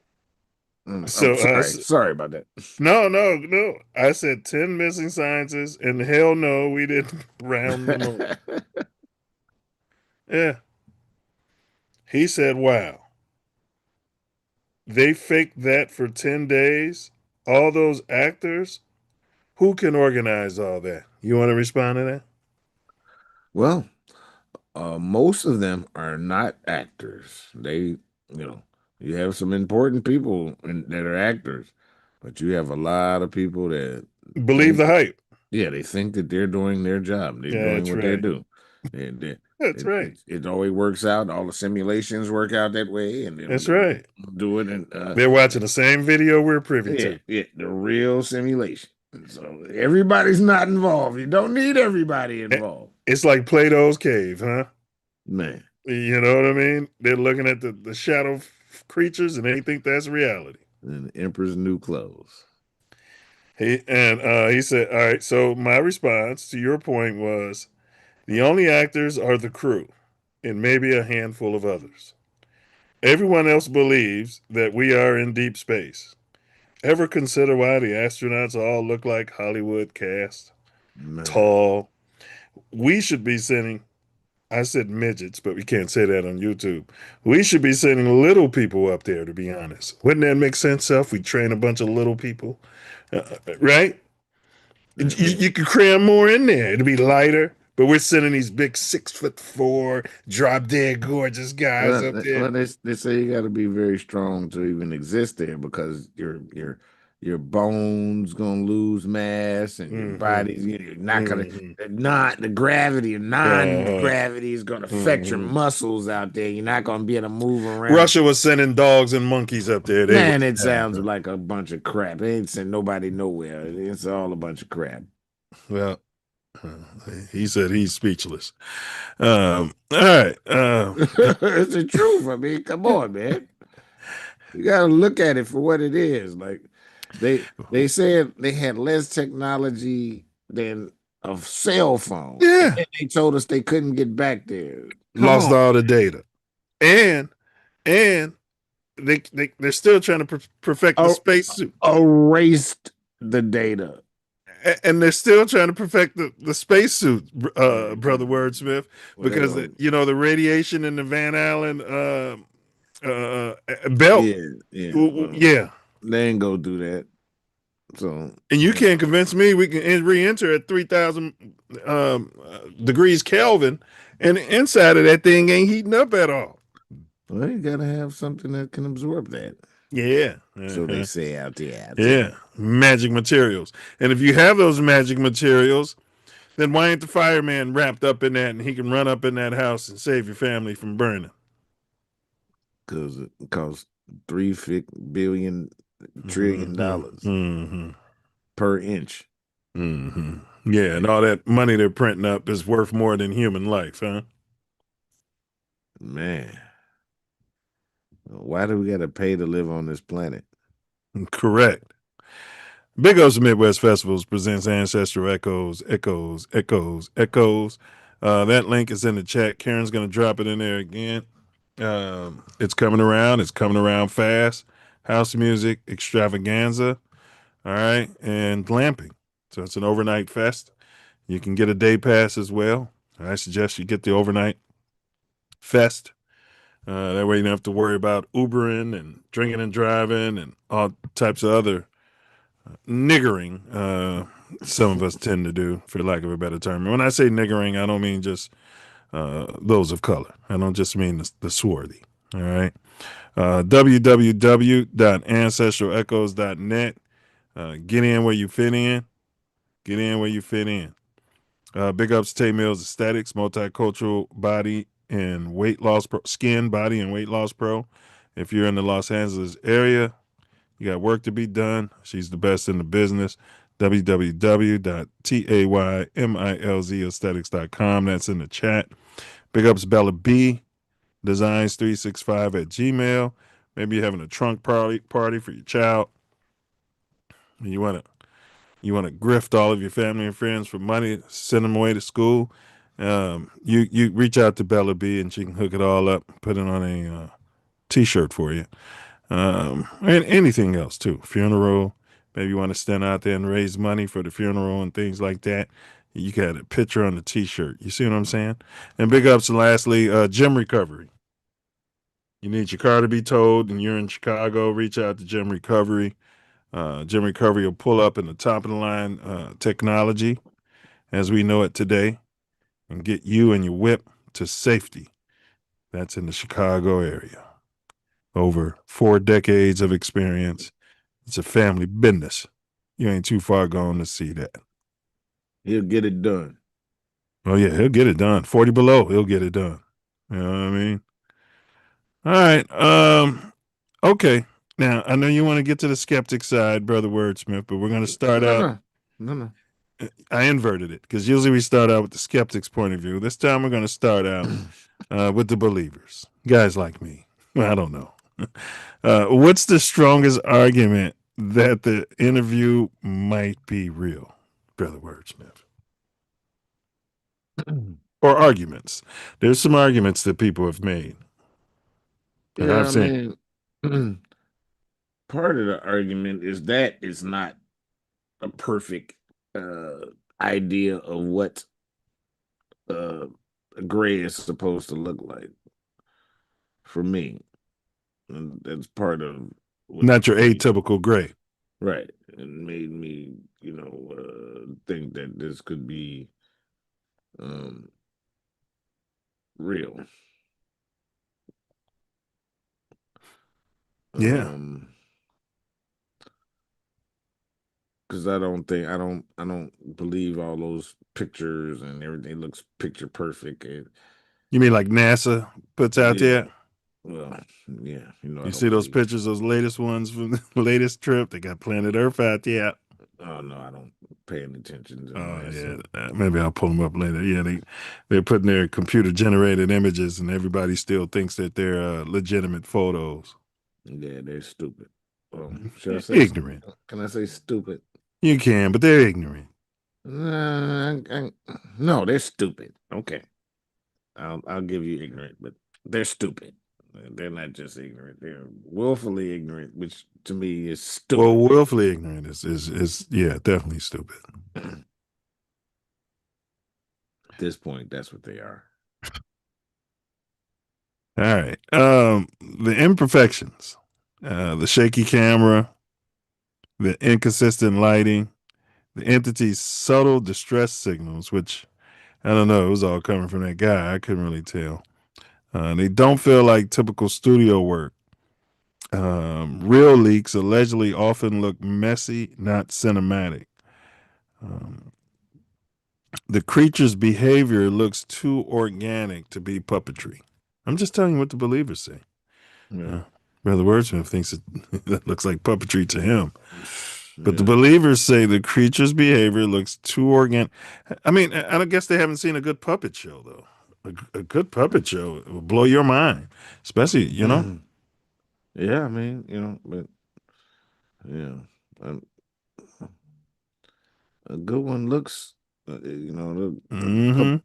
So sorry about that. No. I said 10 missing scientists, and hell no, we didn't round the moon. Yeah. He said, wow. They faked that for 10 days? All those actors? Who can organize all that? You want to respond to that? Well, most of them are not actors. They, you have some important people that are actors, but you have a lot of people that believe the hype. Yeah, they think that they're doing their job. They're doing what they do. That's right. It always works out. All the simulations work out that way, and that's right. Do it, and they're watching the same video we're privy to. Yeah, the real simulation. So everybody's not involved. You don't need everybody involved. It's like Plato's cave, huh? Man, you know what I mean? They're looking at the shadow creatures, and they think that's reality. And the emperor's new clothes. He said, all right. So my response to your point was, the only actors are the crew, and maybe a handful of others. Everyone else believes that we are in deep space. Ever consider why the astronauts all look like Hollywood cast? Man. Tall. We should be sending, I said midgets, but we can't say that on YouTube. We should be sending little people up there, to be honest. Wouldn't that make sense, Self? We train a bunch of little people, right? You could cram more in there. It'd be lighter, But we're sending these big 6'4", drop dead gorgeous guys up there. Well, they say you got to be very strong to even exist there because your bones gonna lose mass and your body's you're not gonna the gravity or non-gravity is gonna affect your muscles out there. You're not gonna be able to move around. Russia was sending dogs and monkeys up there. Man, it sounds like a bunch of crap. They ain't sent nobody nowhere. It's all a bunch of crap. Well, he said he's speechless. All right. It's the truth. I mean, come on, man. You gotta look at it for what it is. Like they said they had less technology than a cell phone. Yeah. And they told us they couldn't get back there. Lost all the data. And they're still trying to perfect the spacesuit. Erased the data. And they're still trying to perfect the spacesuit, Brother Wordsmith, because the radiation in the Van Allen belt. Yeah. They ain't go do that. So, and you can't convince me we can re-enter at 3,000 degrees Kelvin, and the inside of that thing ain't heating up at all. Well, you gotta have something that can absorb that. Yeah. So they say out there. Yeah. Magic materials. And if you have those magic materials, then why ain't the fireman wrapped up in that and he can run up in that house and save your family from burning? Because it costs $3 billion trillion per inch. Yeah, and all that money they're printing up is worth more than human life, huh? Man. Why do we got to pay to live on this planet? Correct. Big O's Midwest Festivals presents Ancestral Echoes. That link is in the chat. Karen's going to drop it in there again. It's coming around. It's coming around fast. House music extravaganza. All right. And glamping. So it's an overnight fest. You can get a day pass as well. I suggest you get the overnight fest. That way you don't have to worry about Ubering and drinking and driving and all types of other niggering some of us tend to do, for lack of a better term. And when I say niggering, I don't mean just those of color. I don't just mean the swarthy. All right. www.ancestralechoes.net. Get in where you fit in. Get in where you fit in. Big ups to Tay Mills Aesthetics, multicultural body and weight loss pro, skin, body, and weight loss pro. If you're in the Los Angeles area, you got work to be done. She's the best in the business. www.taymilzaesthetics.com. That's in the chat. Big ups Bella B, designs365@gmail. Maybe you're having a trunk party for your child. And you want to grift all of your family and friends for money, send them away to school. You reach out to Bella B and she can hook it all up, put it on a t-shirt for you. And anything else too. Funeral, maybe you want to stand out there and raise money for the funeral and things like that. You got a picture on the t-shirt. You see what I'm saying? And big ups and lastly, gym recovery. You need your car to be towed and you're in Chicago, reach out to Gym Recovery. Gym Recovery will pull up in the top of the line technology as we know it today and get you and your whip to safety. That's in the Chicago area. Over 4 decades of experience. It's a family business. You ain't too far gone to see that. He'll get it done. Oh, yeah, he'll get it done. 40 below, he'll get it done. You know what I mean? All right. Okay. Now, I know you want to get to the skeptic side, Brother Wordsmith, but we're going to start out. No. I inverted it because usually we start out with the skeptic's point of view. This time we're going to start out with the believers, guys like me. I don't know. What's the strongest argument that the interview might be real, Brother Wordsmith? Or arguments. There's some arguments that people have made. Yeah, I've seen. Part of the argument is that it's not a perfect idea of what a gray is supposed to look like for me. And that's part of not your atypical gray. Right. It made me, think that this could be real. Yeah. Because I don't believe all those pictures and everything looks picture perfect. You mean like NASA puts out there? Well, yeah, I You don't see those believe. pictures, those latest ones from the latest trip? They got planet Earth out there. Oh no, I don't pay any attention to NASA. Yeah, maybe I'll pull them up later. Yeah, they're putting their computer generated images, and everybody still thinks that they're legitimate photos. Yeah, they're stupid. Should I say ignorant? Can I say stupid? You can, but they're ignorant. No, they're stupid. Okay, I'll give you ignorant, but they're stupid. They're not just ignorant; they're willfully ignorant, which to me is stupid. Well, willfully ignorant is yeah, definitely stupid. At this point, that's what they are. All right. The imperfections, the shaky camera, the inconsistent lighting, the entity's subtle distress signals, which I don't know, it was all coming from that guy. I couldn't really tell. They don't feel like typical studio work. Real leaks allegedly often look messy, not cinematic. The creature's behavior looks too organic to be puppetry. I'm just telling you what the believers say. Yeah. Brother Wordsmith thinks that looks like puppetry to him. But the believers say the creature's behavior looks too organic. I mean, I guess they haven't seen a good puppet show, though. A good puppet show will blow your mind, especially, Yeah, I mean, but yeah, a good one looks, the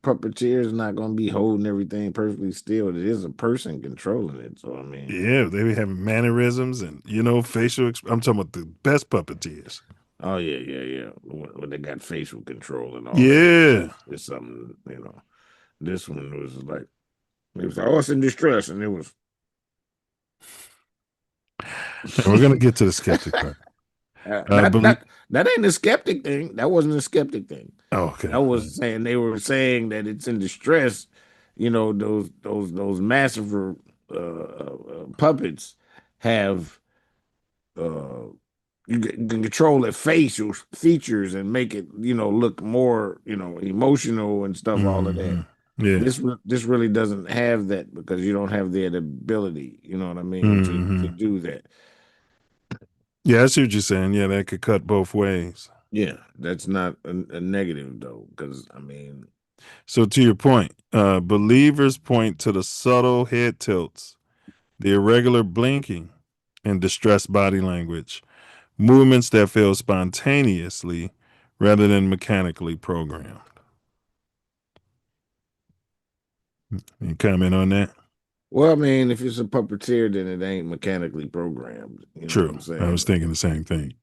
puppeteer is not going to be holding everything perfectly still. It is a person controlling it. So, I mean, yeah, they be having mannerisms and, facial. I'm talking about the best puppeteers. Oh, yeah. When they got facial control and all that. It's something, This one was like, oh, it's in distress. And it was. And we're going to get to the skeptic part. That ain't the skeptic thing. That wasn't the skeptic thing. Oh, okay. That was saying they were saying that it's in distress. Those massive puppets have you can control their facial features and make it look more emotional and stuff. All of that. Yeah. This really doesn't have that because you don't have that ability. You know what I mean to do that. Yeah, I see what you're saying. Yeah, that could cut both ways. Yeah, that's not a negative though, because I mean. So to your point, believers point to the subtle head tilts, the irregular blinking, and distressed body language, movements that feel spontaneously rather than mechanically programmed. Any comment on that? Well, I mean, if it's a puppeteer, then it ain't mechanically programmed. You know True. what I'm saying? I was thinking the same thing.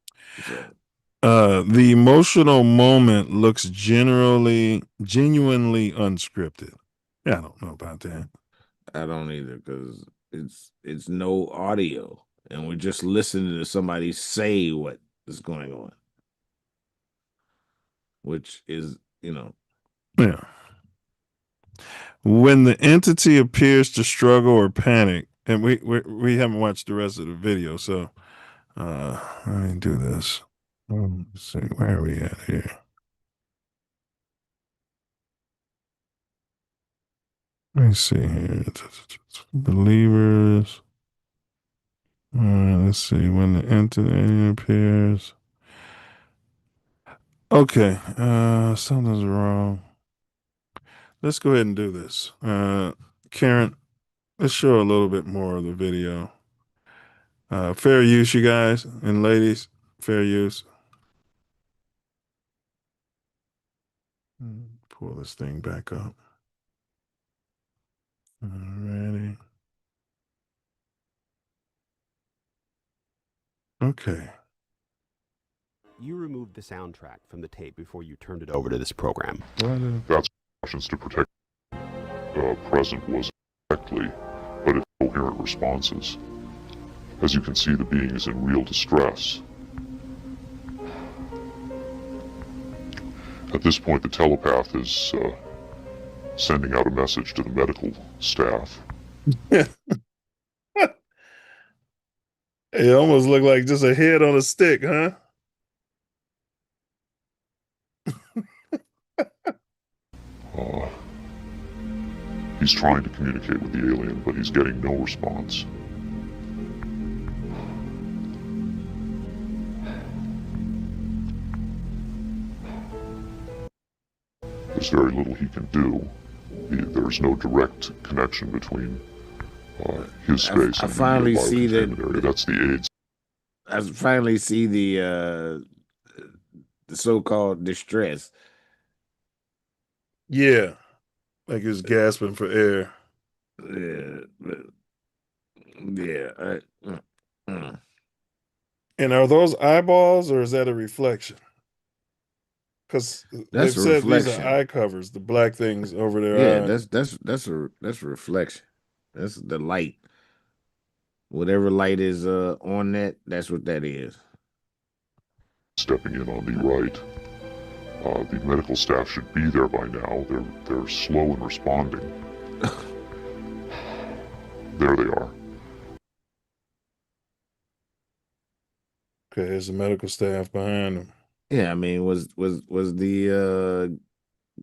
So. The emotional moment looks genuinely unscripted. Yeah, I don't know about that. I don't either because it's no audio, and we're just listening to somebody say what is going on, which is Yeah. When the entity appears to struggle or panic, and we haven't watched the rest of the video, so let me do this. Let's see, where are we at here? Let me see here. Believers. All right, let's see. When the entity appears. Okay, something's wrong. Let's go ahead and do this. Karen, let's show a little bit more of the video. Fair use, you guys and ladies. Fair use. Pull this thing back up. Alrighty. Okay. You removed the soundtrack from the tape before you turned it over to this program. That's actions to protect the present was correctly, but it's coherent responses. As you can see, the being is in real distress. At this point, the telepath is sending out a message to the medical staff. It almost looked like just a head on a stick, huh? He's trying to communicate with the alien, but he's getting no response. There's very little he can do. There's no direct connection between his space I and finally the see biocontainment area. That's the AIDS. I finally see the so-called distress. Yeah, like he was gasping for air. Yeah. And are those eyeballs or is that a reflection? Because they've That's a said these are reflection. eye covers, the black things over their Yeah, eye. that's a reflection. That's the light. Whatever light is on that, that's what that is. Stepping in on the right. The medical staff should be there by now. They're slow in responding. There they are. Okay, there's the medical staff behind them. Yeah, I mean, was the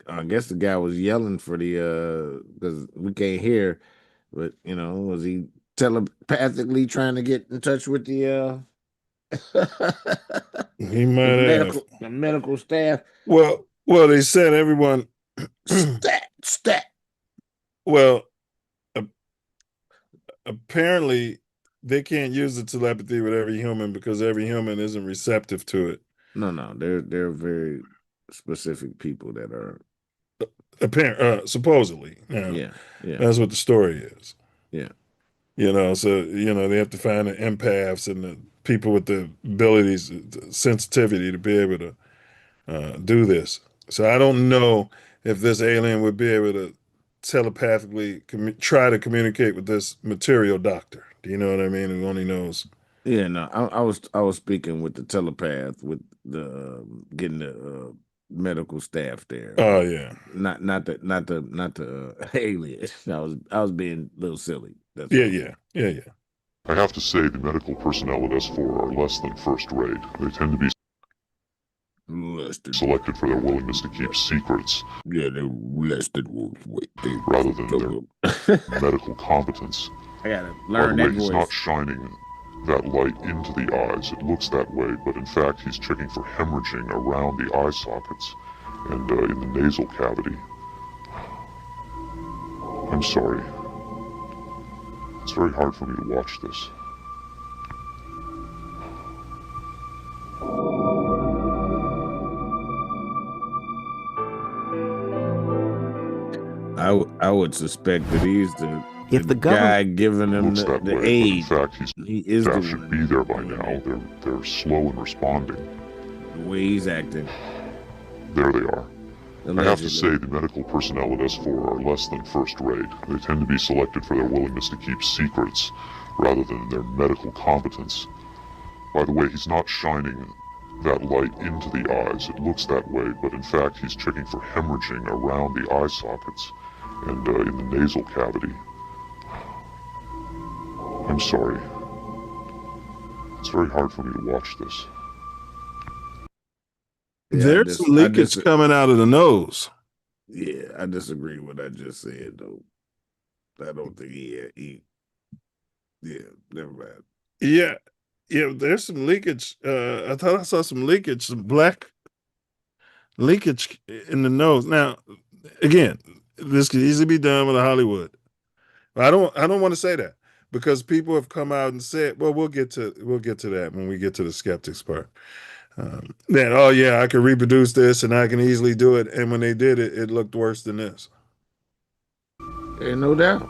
I guess the guy was yelling for the because we can't hear, but was he telepathically trying to get in touch with the He might have the medical staff? Well, they said everyone. stat. Well, apparently they can't use the telepathy with every human because every human isn't receptive to it. No, they're very specific people that are supposedly. Yeah. That's what the story is. Yeah. So they have to find the empaths and the people with the abilities, the sensitivity to be able to do this. So I don't know if this alien would be able to telepathically try to communicate with this material doctor. Do you know what I mean? Who only knows. Yeah, no, I was speaking with the telepath with the getting the medical staff there. Oh yeah, not the alien. I was being a little silly. That's yeah. I have to say the medical personnel at S4 are less than first rate. They tend to be selected for their willingness to keep secrets. Yeah, they're less than rather than their medical competence. I gotta learn By the way, that he's voice. not shining that light into the eyes. It looks that way, but in fact he's checking for hemorrhaging around the eye sockets and in the nasal cavity. I'm sorry. It's very hard for me to watch this. I would suspect that he's the guy giving him the aid. In fact, he is the should one be there by now. They're slow in responding. the way he's acting. There they are. I have to Allegedly. say the medical personnel at S4 are less than first rate. They tend to be selected for their willingness to keep secrets rather than their medical competence. By the way, he's not shining that light into the eyes. It looks that way, but in fact he's checking for hemorrhaging around the eye sockets and in the nasal cavity. I'm sorry. It's very hard for me to watch this. There's some leakage coming out of the nose. Yeah, I disagree with what I just said though. I don't think he never mind. Yeah, there's some leakage. I thought I saw some leakage, some black leakage in the nose. Now, again, this could easily be done with a Hollywood. I don't want to say that because people have come out and said, well, we'll get to that when we get to the skeptics part. That, oh yeah, I can reproduce this and I can easily do it. And when they did it, it looked worse than this. Ain't no doubt.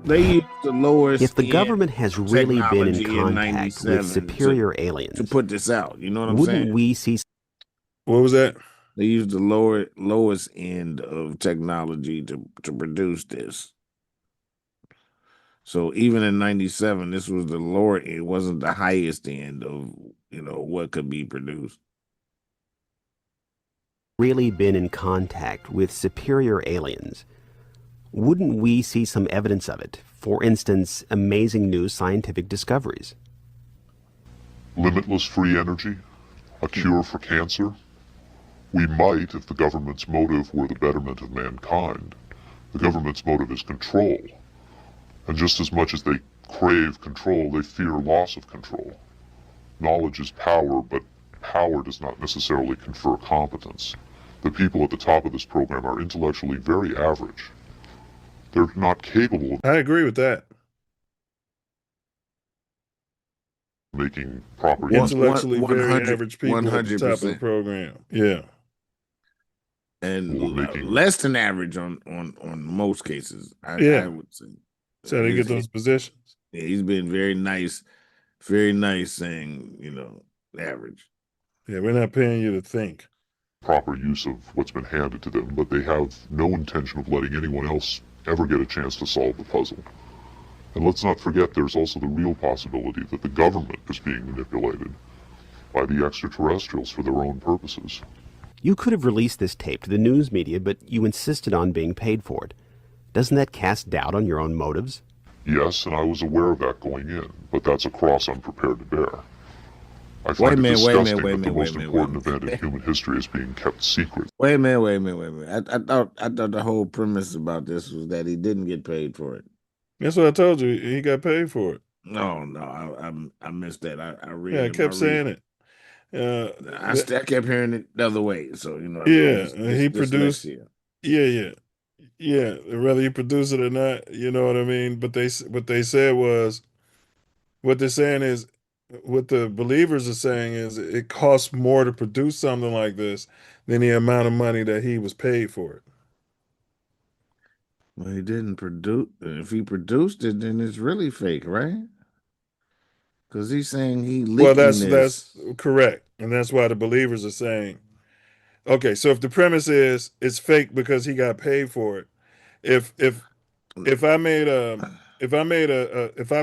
They used the lowest. If the government has really been in contact with superior aliens to put this out, you know what I'm wouldn't saying? we see? What was that? They used the lowest end of technology to produce this. So even in 97, this was the lower end, it wasn't the highest end of, what could be produced. Really been in contact with superior aliens, wouldn't we see some evidence of it? For instance, amazing new scientific discoveries. Limitless free energy? A cure for cancer? We might if the government's motive were the betterment of mankind. The government's motive is control. And just as much as they crave control, they fear loss of control. Knowledge is power, but power does not necessarily confer competence. The people at the top of this program are intellectually very average. They're not capable of I agree with that. making proper Intellectually very 100 average people at the top of the 100%. program. Yeah. And less than average on most cases. I would say. So they get those positions. Yeah, he's been very nice saying, average. Yeah, we're not paying you to think. proper use of what's been handed to them, but they have no intention of letting anyone else ever get a chance to solve the puzzle. And let's not forget there's also the real possibility that the government is being manipulated by the extraterrestrials for their own purposes. You could have released this tape to the news media, but you insisted on being paid for it. Doesn't that cast doubt on your own motives? Yes, and I was aware of that going in, but that's a cross I'm prepared to bear. I find it disgusting that the most important event in human history is being kept secret. Wait a minute. I thought the whole premise about this was that he didn't get paid for it. That's what I told you. He got paid for it. No, I missed that. I read. Yeah, I kept saying it. I kept hearing it the other way. So he produced. Yeah. Whether you produce it or not, you know what I mean. But what they're saying is, what the believers are saying is, it costs more to produce something like this than the amount of money that he was paid for it. Well, he didn't produce. If he produced it, then it's really fake, right? Because he's saying he leaking Well, this. that's correct, and that's why the believers are saying, okay, so if the premise is it's fake because he got paid for it, if I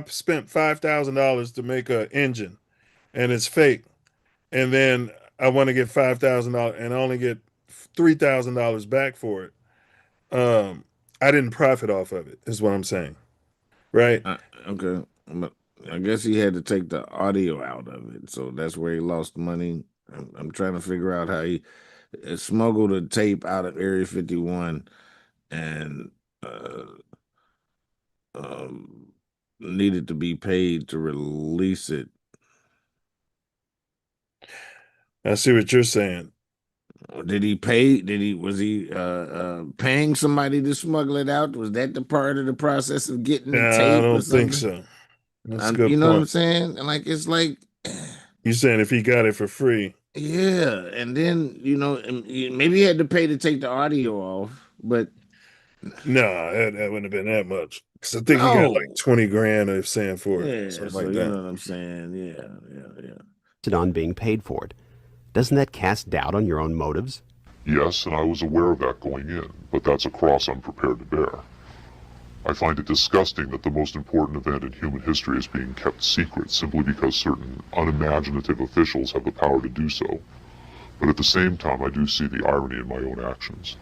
spent $5,000 to make an engine, and it's fake, and then I want to get $5,000 and I only get $3,000 back for it, I didn't profit off of it, is what I'm saying, right? Okay, but I guess he had to take the audio out of it, so that's where he lost money. I'm trying to figure out how he smuggled a tape out of Area 51 and needed to be paid to release it. I see what you're saying. Was he paying somebody to smuggle it out? Was that the part of the process of getting the tape? I don't think so. That's a good you know point. what I'm saying? Like, it's like, you're saying if he got it for free. Yeah, and then maybe he had to pay to take the audio off, but no, that wouldn't have been that much. Because I think he got like 20 grand of saying for it. Yeah, Something so like you that. know what I'm saying? Yeah. On being paid for it. Doesn't that cast doubt on your own motives? Yes, and I was aware of that going in, but that's a cross I'm prepared to bear. I find it disgusting that the most important event in human history is being kept secret simply because certain unimaginative officials have the power to do so. But at the same time, I do see the irony in my own actions.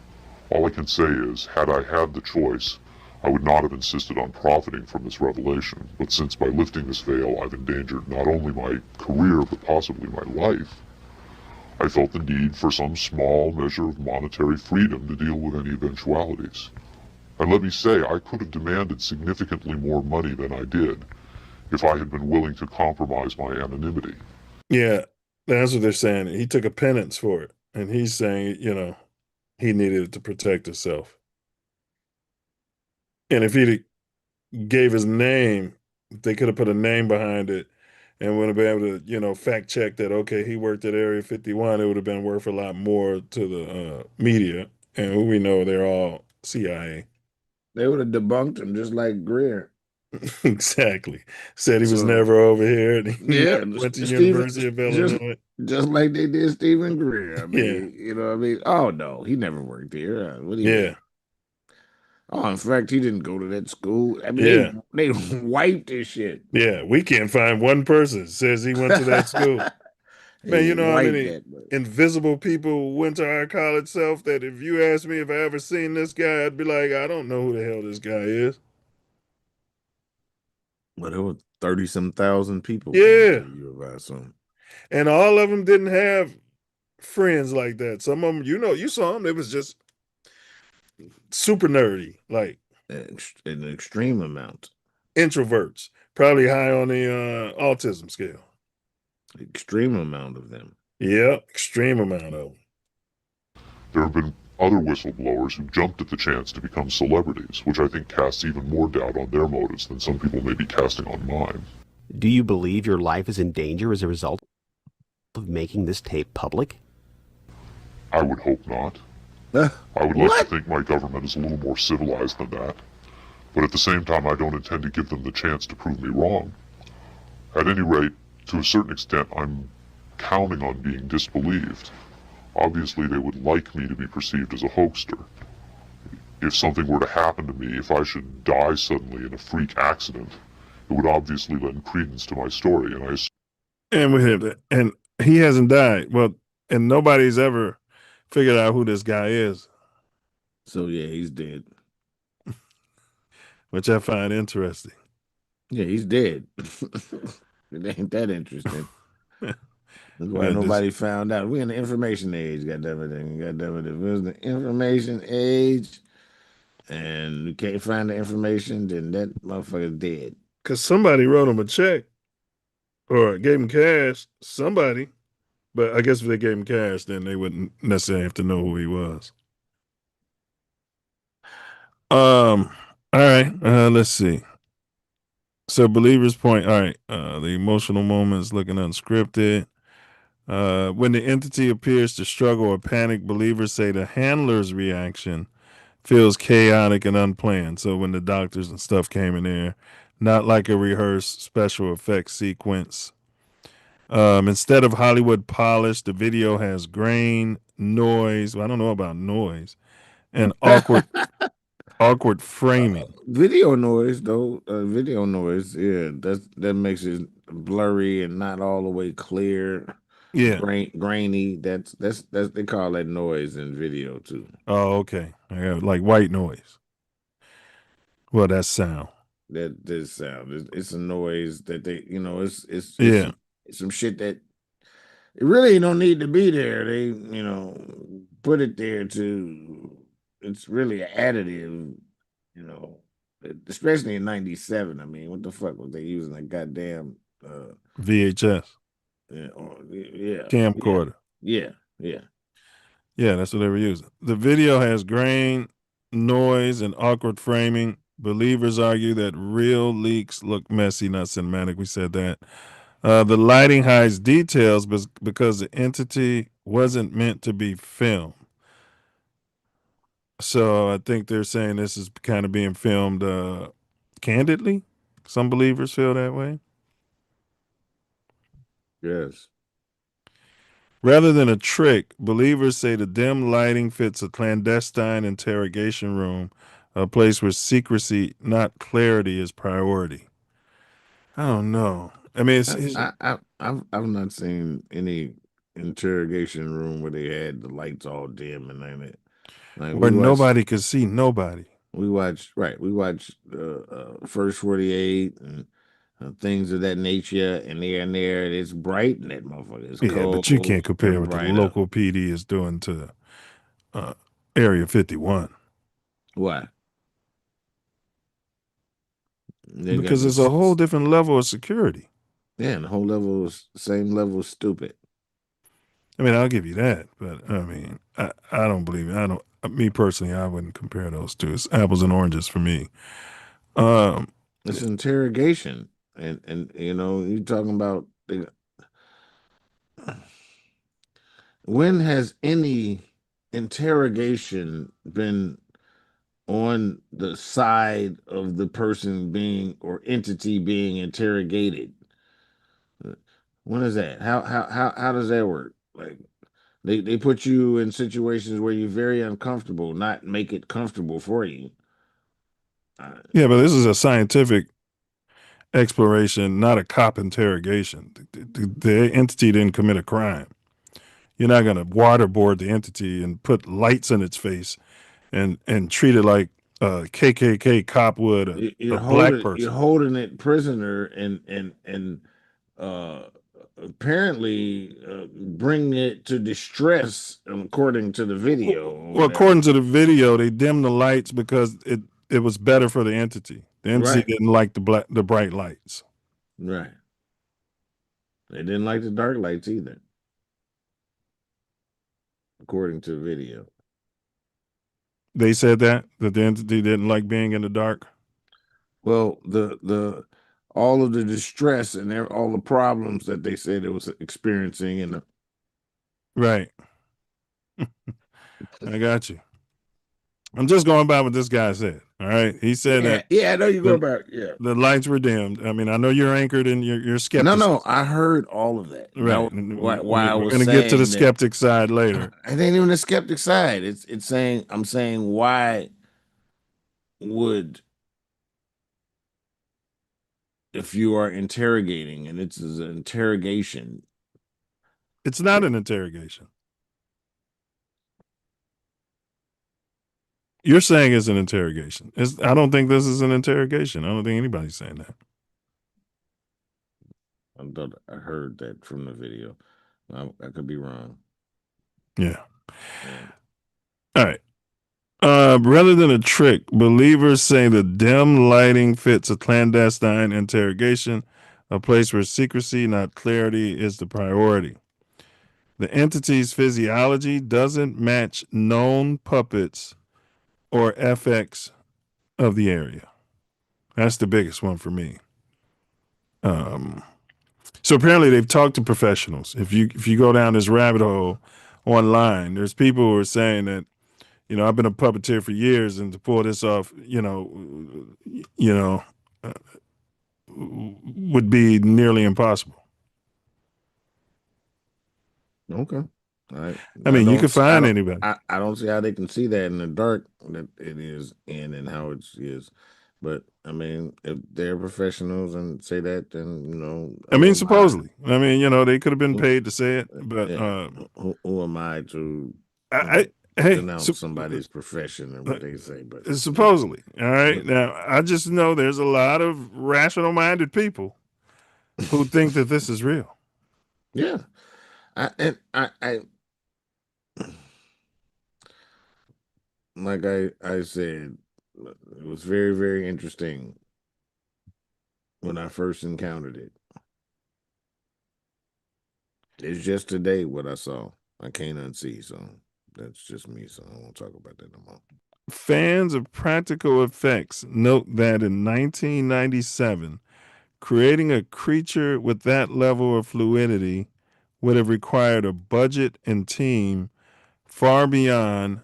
All I can say is, had I had the choice, I would not have insisted on profiting from this revelation, but since by lifting this veil I've endangered not only my career but possibly my life, I felt the need for some small measure of monetary freedom to deal with any eventualities. And let me say, I could have demanded significantly more money than I did if I had been willing to compromise my anonymity. Yeah, that's what they're saying. He took a penance for it. And he's saying, he needed it to protect himself. And if he gave his name, they could have put a name behind it and would have been able to, fact check that, okay, he worked at Area 51. It would have been worth a lot more to the media. And we know they're all CIA. They would have debunked him just like Greer. Exactly. Said he was never over here. And he went to University of Illinois. Just like they did Stephen Greer. I mean, you know what I mean? Oh, no, he never worked here. What do you mean? Oh, in fact, he didn't go to that school. I mean, Yeah. they wiped this shit. Yeah, we can't find one person says he went to that school. They Man, you know how wiped many that. Bro. invisible people went to our college self that if you asked me if I ever seen this guy, I'd be like, I don't know who the hell this guy is. But there were 30-some thousand people going Yeah. to U of I. So And all of them didn't have friends like that. Some of them, you saw them, it was just super nerdy, like an extreme amount. Introverts, probably high on the autism scale. Extreme amount of them. Yeah, extreme amount of them. There have been other whistleblowers who jumped at the chance to become celebrities, which I think casts even more doubt on their motives than some people may be casting on mine. Do you believe your life is in danger as a result of making this tape public? I would hope not. I would like to think my government is a little more civilized than that. But at the same time, I don't intend to give them the chance to prove me wrong. At any rate, to a certain extent, I'm counting on being disbelieved. Obviously, they would like me to be perceived as a hoaxer. If something were to happen to me, if I should die suddenly in a freak accident, it would obviously lend credence to my story, and And he hasn't died. Well, and nobody's ever figured out who this guy is. So yeah, he's dead. Which I find interesting. Yeah, he's dead. It ain't that interesting. That's why nobody found out. We're in the information age, goddammit. Goddammit. If it was the information age and we can't find the information, then that motherfucker's dead. Because somebody wrote him a check or gave him cash. Somebody. But I guess if they gave him cash, then they wouldn't necessarily have to know who he was. All right. Let's see. So Believer's Point. All right. The emotional moments looking unscripted. When the entity appears to struggle or panic, believers say the handler's reaction feels chaotic and unplanned. So when the doctors and stuff came in there, not like a rehearsed special effects sequence. Instead of Hollywood polish, the video has grain, noise. Well, I don't know about noise, and awkward framing. Video noise, though. Video noise, yeah, that makes it blurry and not all the way clear. Yeah, grainy. That's they call that noise in video too. Oh, okay. Like white noise. Well, that's sound. That sound. It's a noise that they, it's Yeah. some shit that it really don't need to be there. They, put it there to. It's really an additive, especially in '97. I mean, what the fuck was they using a goddamn VHS? Yeah, Camcorder. Yeah, that's what they were using. The video has grain, noise, and awkward framing. Believers argue that real leaks look messy, not cinematic. We said that. The lighting hides details because the entity wasn't meant to be filmed. So I think they're saying this is kind of being filmed candidly. Some believers feel that way. Yes. Rather than a trick, believers say the dim lighting fits a clandestine interrogation room, a place where secrecy, not clarity, is priority. I don't know. I mean, I've not seen any interrogation room where they had the lights all dim and then where nobody could see nobody. We watch First 48 and things of that nature, and there it's bright and that motherfucker is cold. Yeah, but you can't compare what the local PD is doing to Area 51. Why? Because it's a whole different level of security. Yeah, and the whole level is same level of stupid. I mean, I'll give you that, but I mean, I don't believe it. Me personally, I wouldn't compare those two. It's apples and oranges for me. It's interrogation, and you're talking about when has any interrogation been on the side of the person being or entity being interrogated? When is that? How does that work? Like they put you in situations where you're very uncomfortable, not make it comfortable for you. Yeah, but this is a scientific exploration, not a cop interrogation. The entity didn't commit a crime. You're not going to waterboard the entity and put lights in its face and treat it like a KKK cop would a black person. You're holding it prisoner and apparently bring it to distress, according to the video. Well, according to the video, they dimmed the lights because it was better for the entity. The entity Right. didn't like the bright lights. Right. They didn't like the dark lights either, according to the video. They said that the entity didn't like being in the dark. Well, the all of the distress and all the problems that they said it was experiencing, and right. I got you. I'm just going by what this guy said. All right, he said that. Yeah, I know you're going by. Yeah, the lights were dimmed. I mean, I know you're anchored in your skepticism. No, I heard all of that. Right. Why I We're was going to get to the skeptic side later. It ain't even the skeptic side. It's saying, I'm saying, why would, if you are interrogating and it's an interrogation, it's not an interrogation. You're saying it's an interrogation. I don't think this is an interrogation. I don't think anybody's saying that. I heard that from the video. I could be wrong. Yeah. All right. Rather than a trick, believers say the dim lighting fits a clandestine interrogation, a place where secrecy, not clarity, is the priority. The entity's physiology doesn't match known puppets or FX of the area. That's the biggest one for me. So apparently they've talked to professionals. If you go down this rabbit hole online, there's people who are saying that, I've been a puppeteer for years, and to pull this off, would be nearly impossible. Okay. All right. I mean, you can find anybody. I don't see how they can see that in the dark that it is in and how it is. But I mean, if they're professionals and say that, then I mean, supposedly. I mean, they could have been paid to say it, but who am I to denounce somebody's profession or what they say? But supposedly, all right. Now, I just know there's a lot of rational-minded people who think that this is real. Yeah, I like I said, it was very, very interesting when I first encountered it. It's just today what I saw. I can't unsee, so that's just me, so I won't talk about that no more. Fans of practical effects note that in 1997, creating a creature with that level of fluidity would have required a budget and team far beyond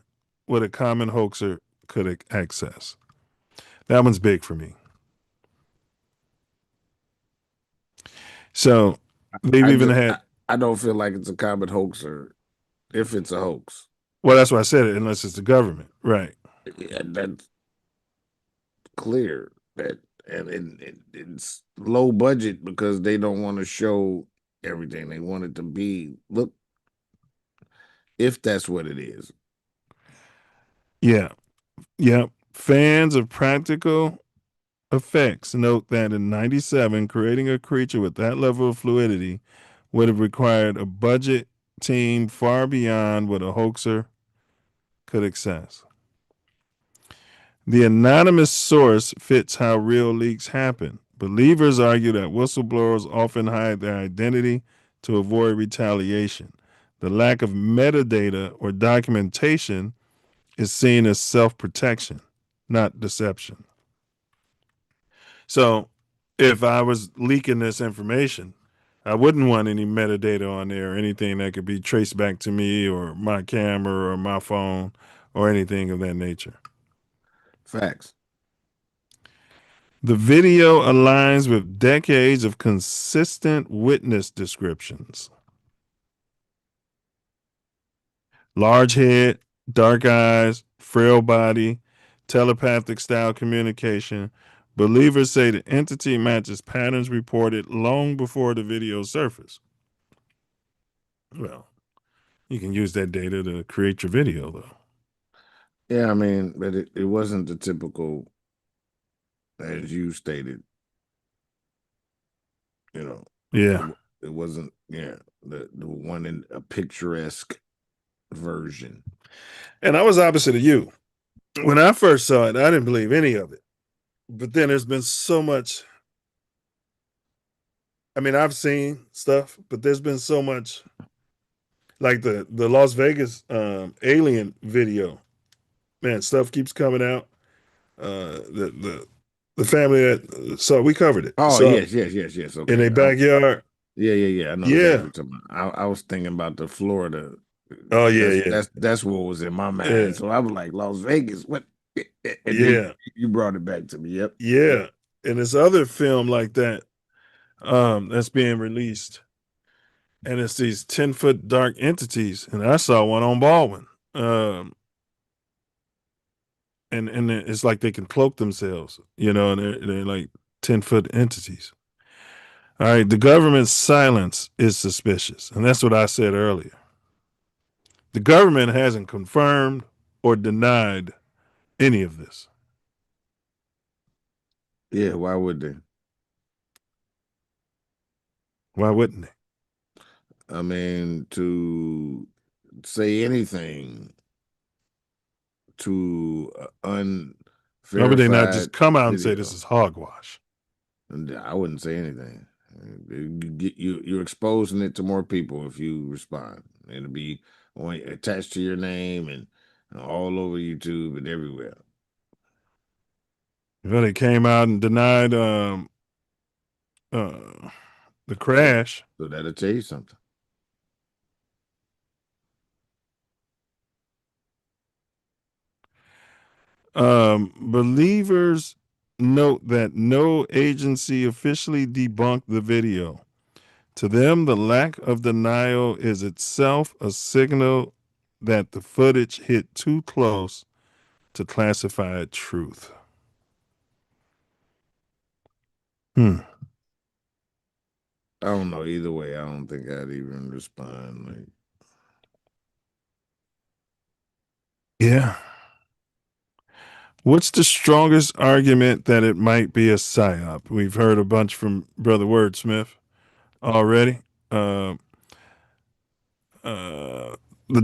what a common hoaxer could access. That one's big for me. So I don't feel like it's a common hoaxer if it's a hoax. Well, that's why I said it, unless it's the government. Right. Yeah, that's clear. And it's low budget because they don't want to show everything. They want it to be, look, if that's what it is. Yeah. Yeah. Fans of practical effects note that in 97, creating a creature with that level of fluidity would have required a budget team far beyond what a hoaxer could access. The anonymous source fits how real leaks happen. Believers argue that whistleblowers often hide their identity to avoid retaliation. The lack of metadata or documentation is seen as self-protection, not deception. So if I was leaking this information, I wouldn't want any metadata on there or anything that could be traced back to me or my camera or my phone or anything of that nature. Facts. The video aligns with decades of consistent witness descriptions. Large head, dark eyes, frail body. telepathic style communication. Believers say the entity matches patterns reported long before the video surfaced. Well, you can use that data to create your video, though. Yeah, I mean, but it wasn't the typical, as you stated, you know. Yeah. It wasn't, the one in a picturesque version. And I was opposite of you. When I first saw it, I didn't believe any of it. But then there's been so much. I mean, I've seen stuff, but there's been so much, like the Las Vegas alien video. Man, stuff keeps coming out. The family that so we covered it. Oh, So yes. Okay. in a backyard. Yeah. I know Yeah. exactly what you're talking about. I was thinking about the Florida. Oh yeah. That's what was in my mind. Yeah. So I was like, Las Vegas. What? And Yeah. you brought it back to me. Yep. Yeah. And this other film like that, that's being released. And it's these 10-foot dark entities. And I saw one on Baldwin. And it's like they can cloak themselves, and they're like 10-foot entities. All right, the government's silence is suspicious, and that's what I said earlier. The government hasn't confirmed or denied any of this. Yeah, why would they? Why wouldn't they? I mean, to say anything to unverified. Why would they not just come out and say this is hogwash? I wouldn't say anything. You're exposing it to more people if you respond. It'll be attached to your name and all over YouTube and everywhere. Well, they came out and denied the crash. So that'll tell you something. Believers note that no agency officially debunked the video. To them, the lack of denial is itself a signal that the footage hit too close to classified truth. I don't know. Either way, I don't think I'd even respond. Yeah. What's the strongest argument that it might be a psyop? We've heard a bunch from Brother Wordsmith already. The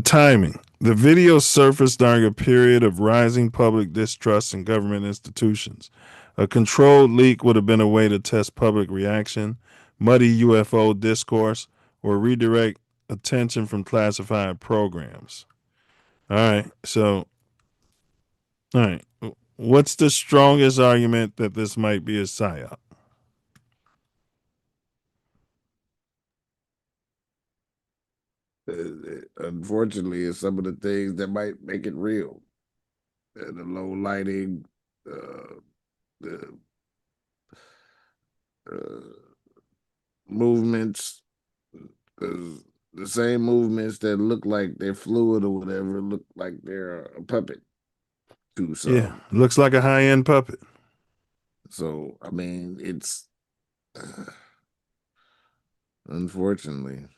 timing. The video surfaced during a period of rising public distrust in government institutions. A controlled leak would have been a way to test public reaction, muddy UFO discourse, or redirect attention from classified programs. All right. What's the strongest argument that this might be a psyop? Unfortunately, it's some of the things that might make it real. The low lighting, the movements, the same movements that look like they're fluid or whatever look like they're a puppet to some. Yeah, looks like a high-end puppet. So, I mean, it's unfortunately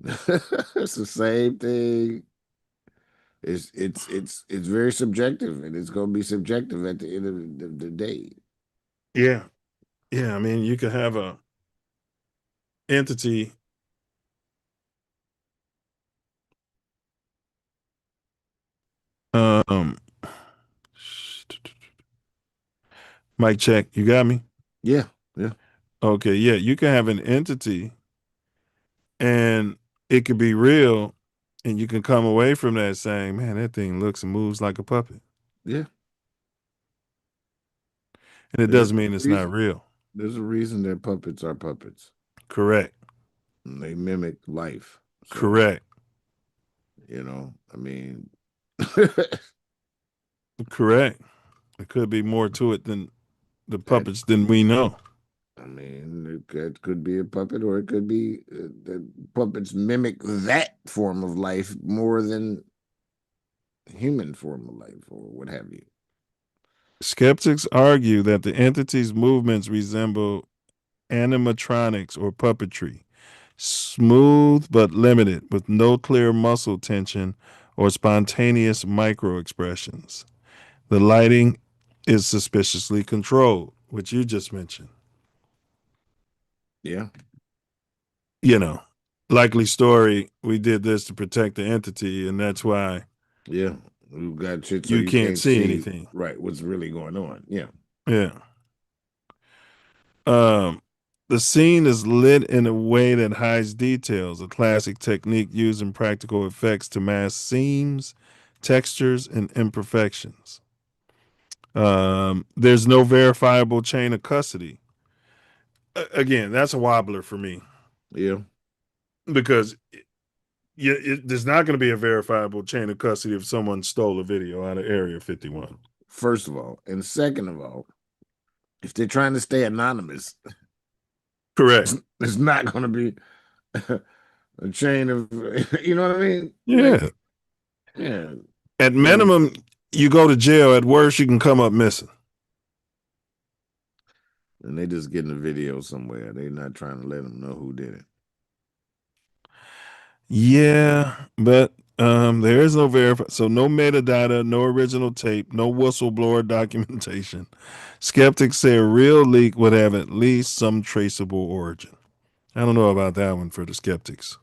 it's the same thing. It's very subjective, and it's going to be subjective at the end of the day. Yeah. I mean, you could have a entity mic check. You got me? Yeah. Okay, yeah. You can have an entity and it could be real, and you can come away from that saying, man, that thing looks and moves like a puppet. Yeah. And it doesn't mean it's not real. There's a reason that puppets are puppets. Correct. And they mimic life. So, correct. I mean. Correct. There could be more to it than the puppets than we know. I mean, it could be a puppet, or it could be the puppets mimic that form of life more than human form of life or what have you. Skeptics argue that the entity's movements resemble animatronics or puppetry, smooth but limited, with no clear muscle tension or spontaneous micro expressions. The lighting is suspiciously controlled, which you just mentioned. Yeah. You know, likely story, we did this to protect the entity, and that's why Yeah. We've got shit so you you can't can't see see anything. right what's really going on. Yeah. Yeah. The scene is lit in a way that hides details, a classic technique used in practical effects to mask seams, textures, and imperfections. There's no verifiable chain of custody. Again, that's a wobbler for me. Yeah. Because there's not going to be a verifiable chain of custody if someone stole a video out of Area 51. First of all. And second of all, if they're trying to stay anonymous, correct, it's not going to be a chain of, you know what I mean? Yeah. Like, yeah. At minimum, you go to jail. At worst, you can come up missing. And they just getting a video somewhere. They're not trying to let them know who did it. Yeah, but there is no verify. So no metadata, no original tape, no whistleblower documentation. Skeptics say a real leak would have at least some traceable origin. I don't know about that one for the skeptics.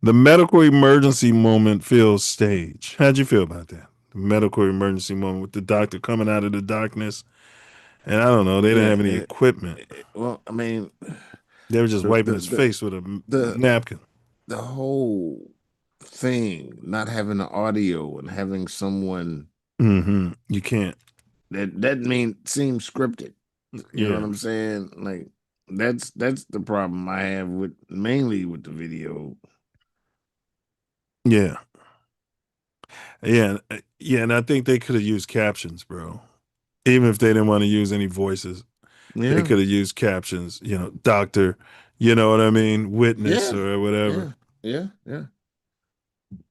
The medical emergency moment feels staged. How'd you feel about that? The medical emergency moment with the doctor coming out of the darkness. And I don't know, they didn't have any equipment. Well, I mean, they were just wiping his face with a napkin. The whole thing, not having the audio and having someone You can't. That seems scripted. You know what I'm saying? Like that's the problem I have with mainly with the video. Yeah. Yeah. Yeah. And I think they could have used captions, bro. Even if they didn't want to use any voices, they could have used captions, doctor, you know what I mean? Witness or whatever. Yeah.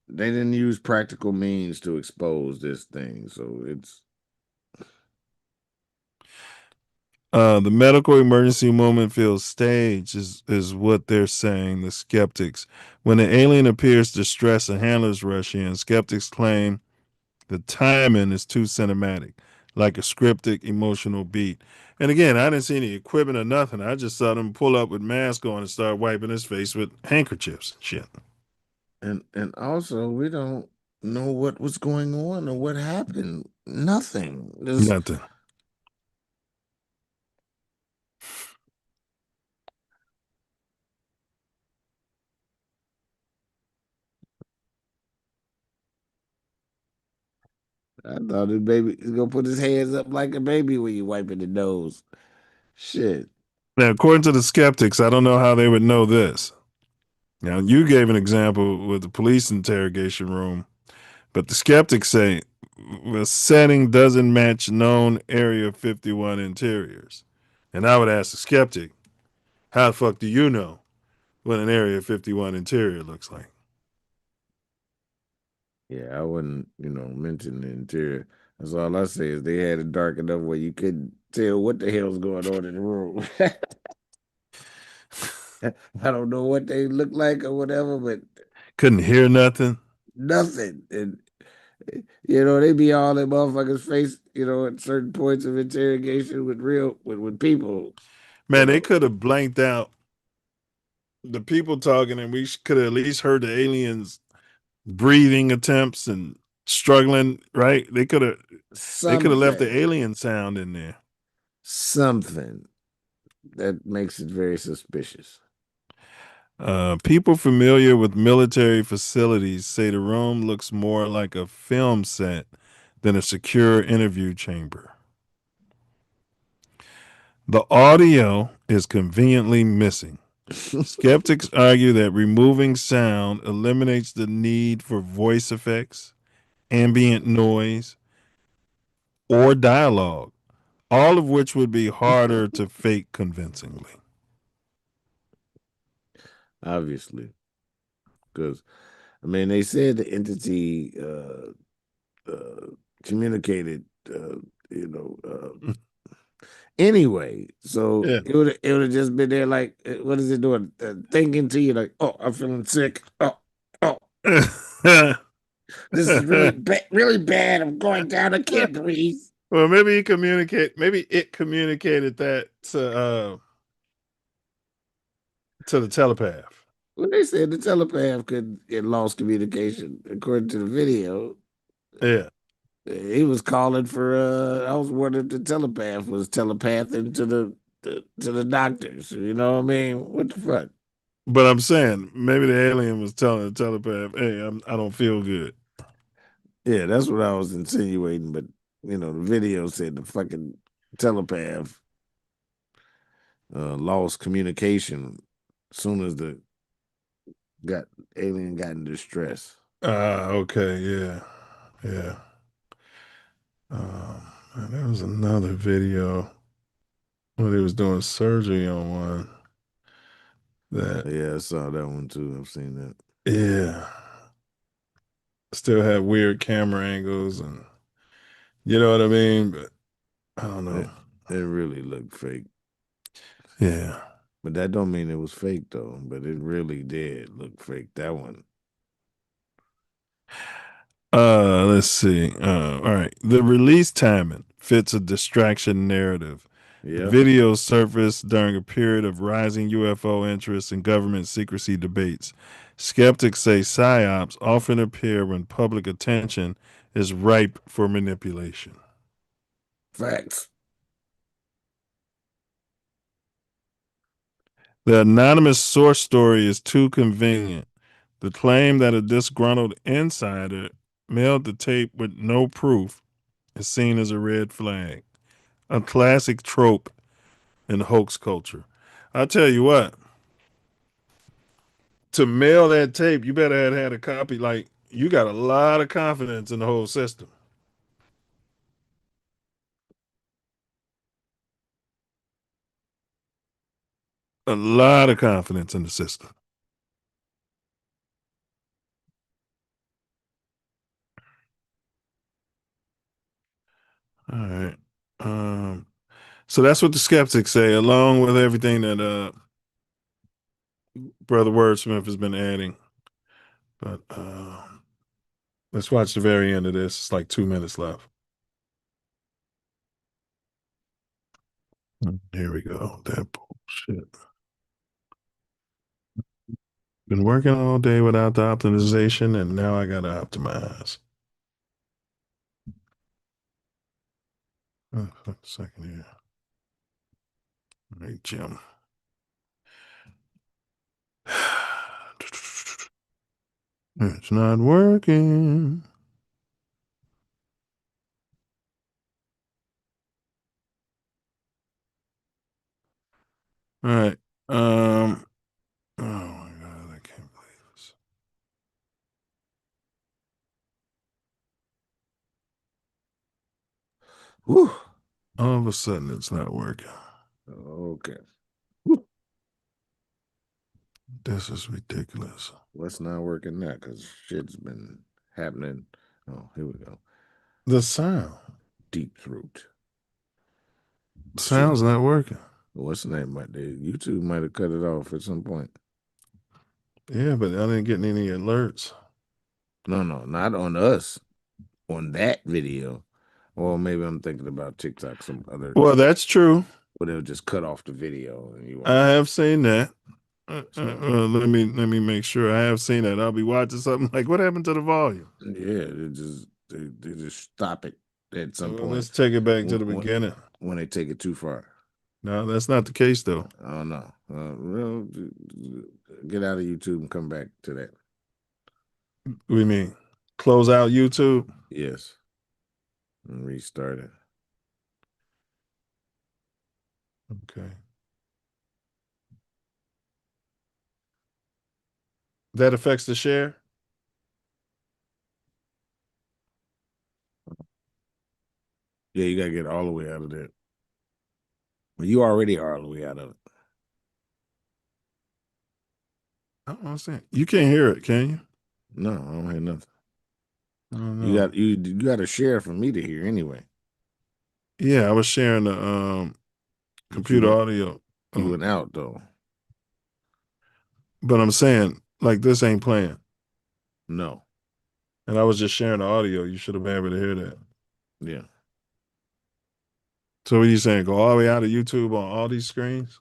They didn't use practical means to expose this thing. So it's the medical emergency moment feels staged is what they're saying, the skeptics. When the alien appears distressed, a handlers rush in. Skeptics claim the timing is too cinematic, like a scripted emotional beat. And again, I didn't see any equipment or nothing. I just saw them pull up with masks on and start wiping his face with handkerchiefs and shit. And also we don't know what was going on or what happened. Nothing. Nothing. I thought the baby is gonna put his hands up like a baby when you wiping the nose. Shit. Now, according to the skeptics, I don't know how they would know this. Now, you gave an example with the police interrogation room, but the skeptics say the setting doesn't match known Area 51 interiors. And I would ask the skeptic, how the fuck do you know what an Area 51 interior looks like? Yeah, I wouldn't, mention the interior. That's all I say is they had it dark enough where you couldn't tell what the hell's going on in the room. I don't know what they look like or whatever, but couldn't hear nothing. Nothing. And they be all in motherfuckers' face, at certain points of interrogation with people. Man, they could have blanked out the people talking, and we could have at least heard the aliens breathing attempts and struggling, right? They could have left the alien sound in there. Something that makes it very suspicious. People familiar with military facilities say the room looks more like a film set than a secure interview chamber. The audio is conveniently missing. Skeptics argue that removing sound eliminates the need for voice effects, ambient noise, or dialogue, all of which would be harder to fake convincingly. Obviously. Because, they said the entity communicated. Anyway, so Yeah. it would have just been there like, what is it doing? Thinking to you like, oh, I'm feeling sick. Oh, this is really bad. I'm going down. I can't breathe. Well, maybe it communicated that to the telepath. Well, they said the telepath could get lost communication according to the video. Yeah. He was calling for. I was wondering if the telepath was telepathing to the doctors. You know what I mean? What the fuck? But I'm saying maybe the alien was telling the telepath, "Hey, I don't feel good." Yeah, that's what I was insinuating. But the video said the fucking telepath lost communication as soon as the alien got in distress. Okay, yeah, yeah. And there was another video when he was doing surgery on one. Yeah, I saw that one too. I've seen that. Yeah, still had weird camera angles, and you know what I mean. But I don't know. It really looked fake. Yeah, but that don't mean it was fake though. But it really did look fake. That one. Let's see. All right. The release timing fits a distraction narrative. Yeah. Videos surfaced during a period of rising UFO interest and government secrecy debates. Skeptics say psyops often appear when public attention is ripe for manipulation. Facts. The anonymous source story is too convenient. The claim that a disgruntled insider mailed the tape with no proof is seen as a red flag, a classic trope in hoax culture. I'll tell you what, to mail that tape, you better have had a copy. Like, you got a lot of confidence in the whole system. A lot of confidence in the system. All right. So that's what the skeptics say, along with everything that Brother Wordsmith has been adding. But let's watch the very end of this. It's like 2 minutes left. Here we go. That bullshit. Been working all day without the optimization, and now I gotta optimize. Oh, a second here. All right, Jim. It's not working. All right. Oh my God, I can't believe this. Whew. All of a sudden, it's not working. Okay. This is ridiculous. What's not working now? Because shit's been happening. Oh, here we go. The sound. Deep throat. Sound's not working. What's the name? YouTube might have cut it off at some point. Yeah, but I didn't get any alerts. No, not on us. On that video. Or maybe I'm thinking about TikTok, some other. Well, that's true. But they'll just cut off the video. And I have seen that. Let me make sure. I have seen that. I'll be watching something like, what happened to the volume? Yeah, they just stop it at some point. Let's take it back to the beginning. When they take it too far. No, that's not the case though. Oh no. Well, get out of YouTube and come back to that. What do you mean? Close out YouTube? Yes. And restart it. Okay. That affects the share? Yeah, you gotta get all the way out of that. Well, you already are all the way out of it. I don't understand. You can't hear it, can you? No, I don't hear nothing. I don't You know. you got to share for me to hear anyway. Yeah, I was sharing the But computer audio. You went out though. But I'm saying, like, this ain't playing. No. And I was just sharing the audio. You should have been able to hear that. Yeah. So what are you saying? Go all the way out of YouTube on all these screens?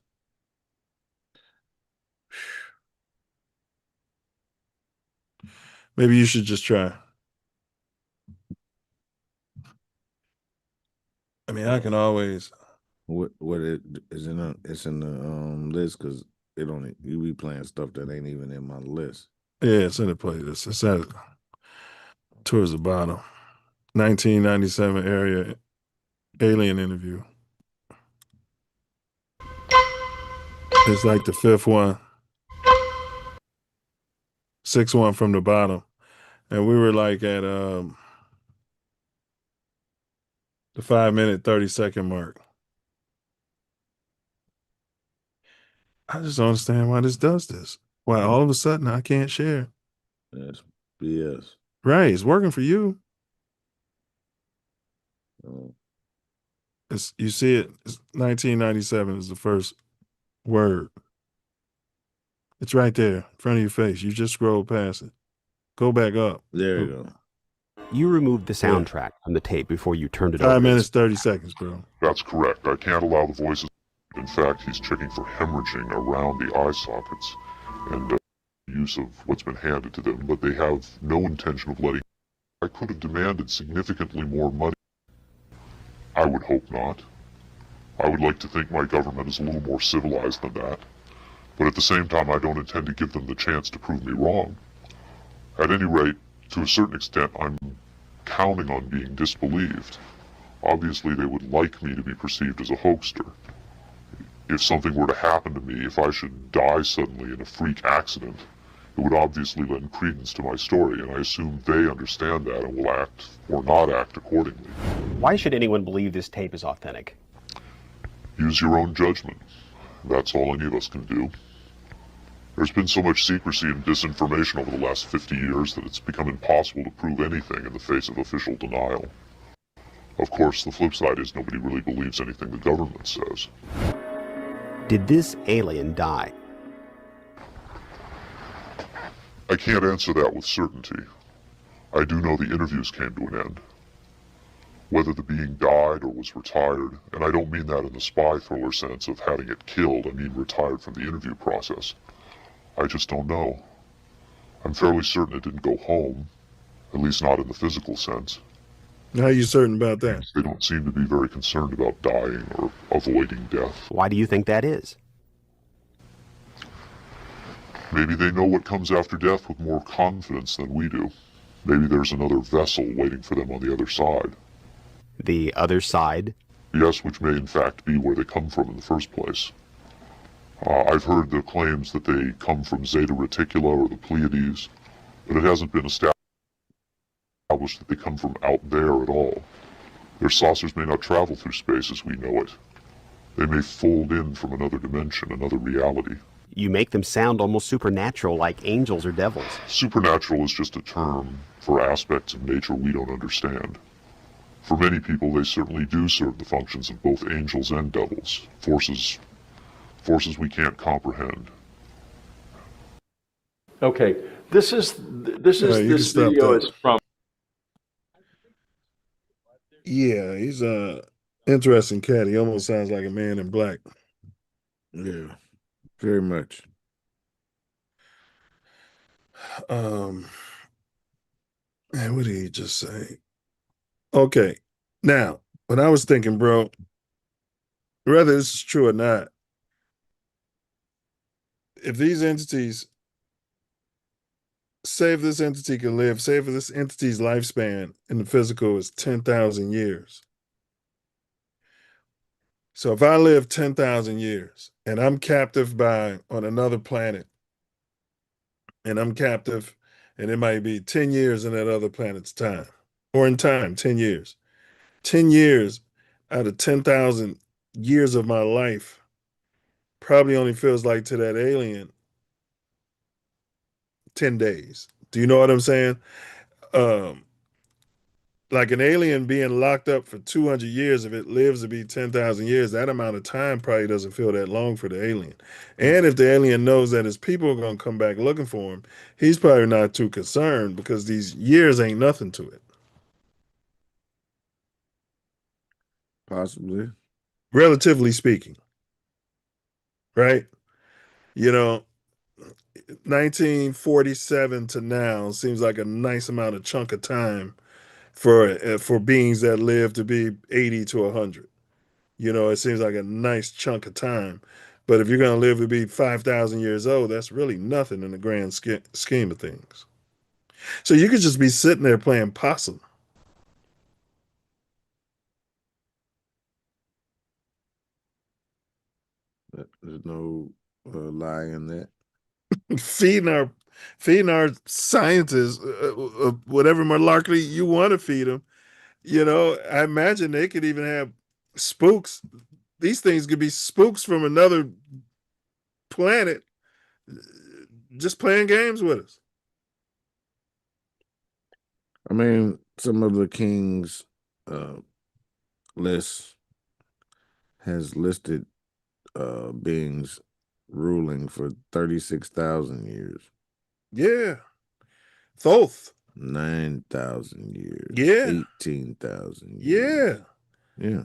Maybe you should just try. I mean, I can always. What it is in the it's in the list because it only you be playing stuff that ain't even in my list. Yeah, it's in the playlist. It's at towards the bottom. 1997 area alien interview. It's like the fifth one. Sixth one from the bottom. And we were like at the 5 minute, 30-second mark. I just don't understand why this does this. Why all of a sudden I can't share. That's BS. Right, it's working for you. Oh. You see it. It's 1997 is the first word. It's right there in front of your face. You just scroll past it. Go back up. There you go. You removed the soundtrack from the tape before you turned it over. 5 minutes, 30 seconds, bro. That's correct. I can't allow the voices. In fact, he's checking for hemorrhaging around the eye sockets and use of what's been handed to them, but they have no intention of letting. I could have demanded significantly more money. I would hope not. I would like to think my government is a little more civilized than that. But at the same time, I don't intend to give them the chance to prove me wrong. At any rate, to a certain extent, I'm counting on being disbelieved. Obviously, they would like me to be perceived as a hoaxer. If something were to happen to me, if I should die suddenly in a freak accident, it would obviously lend credence to my story, and I assume they understand that and will act or not act accordingly. Why should anyone believe this tape is authentic? Use your own judgment. That's all any of us can do. There's been so much secrecy and disinformation over the last 50 years that it's become impossible to prove anything in the face of official denial. Of course, the flip side is nobody really believes anything the government says. Did this alien die? I can't answer that with certainty. I do know the interviews came to an end. Whether the being died or was retired, and I don't mean that in the spy thriller sense of having it killed, I mean retired from the interview process. I just don't know. I'm fairly certain it didn't go home, at least not in the physical sense. How are you certain about that? They don't seem to be very concerned about dying or avoiding death. Why do you think that is? Maybe they know what comes after death with more confidence than we do. Maybe there's another vessel waiting for them on the other side. The other side? Yes, which may in fact be where they come from in the first place. I've heard the claims that they come from Zeta Reticula or the Pleiades, but it hasn't been established that they come from out there at all. Their saucers may not travel through space as we know it. They may fold in from another dimension, another reality. You make them sound almost supernatural, like angels or devils. Supernatural is just a term for aspects of nature we don't understand. For many people, they certainly do serve the functions of both angels and devils, forces we can't comprehend. Okay, this video is from. Yeah, he's a interesting cat. He almost sounds like a man in black. Yeah, very much. And what did he just say? Okay, now, when I was thinking, bro, whether this is true or not, if these entities, say if this entity can live, say if this entity's lifespan in the physical is 10,000 years. So if I live 10,000 years and I'm captive on another planet, and I'm captive, and it might be 10 years in that other planet's time, or in time, 10 years. 10 years out of 10,000 years of my life probably only feels like to that alien 10 days. Do you know what I'm saying? like an alien being locked up for 200 years, if it lives to be 10,000 years, that amount of time probably doesn't feel that long for the alien. And if the alien knows that his people are going to come back looking for him, he's probably not too concerned because these years ain't nothing to it. Possibly. Relatively speaking. Right? You know, 1947 to now seems like a nice amount of chunk of time for beings that live to be 80 to 100. You know, it seems like a nice chunk of time. But if you're going to live to be 5,000 years old, that's really nothing in the grand scheme of things. So you could just be sitting there playing possum. There's no lie in that. feeding our scientists whatever malarkey you want to feed them. You know, I imagine they could even have spooks. These things could be spooks from another planet just playing games with us. I mean, some of the king's list has listed beings ruling for 36,000 years. Yeah. Thoth. 9,000 years. Yeah. 18,000 years. Yeah. Yeah.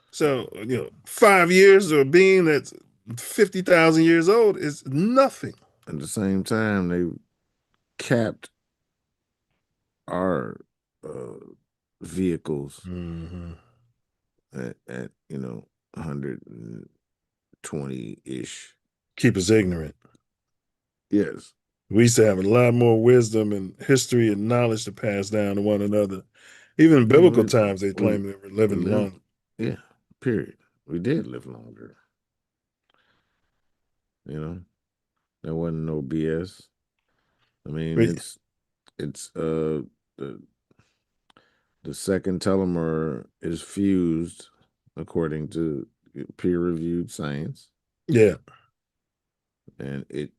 So, 5 years of a being that's 50,000 years old is nothing. At the same time, they capped our vehicles at 120-ish. Keep us ignorant. Yes. We used to have a lot more wisdom and history and knowledge to pass down to one another. Even in biblical times, they claim they were living long. Yeah, period. We did live longer. There wasn't no BS. I mean, it's the second telomere is fused according to peer-reviewed science. Yeah. And it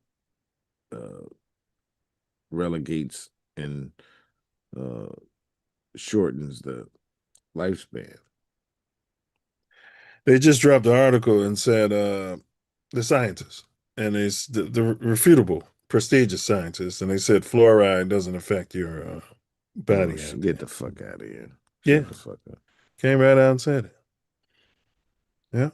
relegates and shortens the lifespan. They just dropped an article and said the scientists, and it's the refutable, prestigious scientists, and they said fluoride doesn't affect your body. Get the fuck out of here. Shut the fuck up. Came right out and said it. Yeah.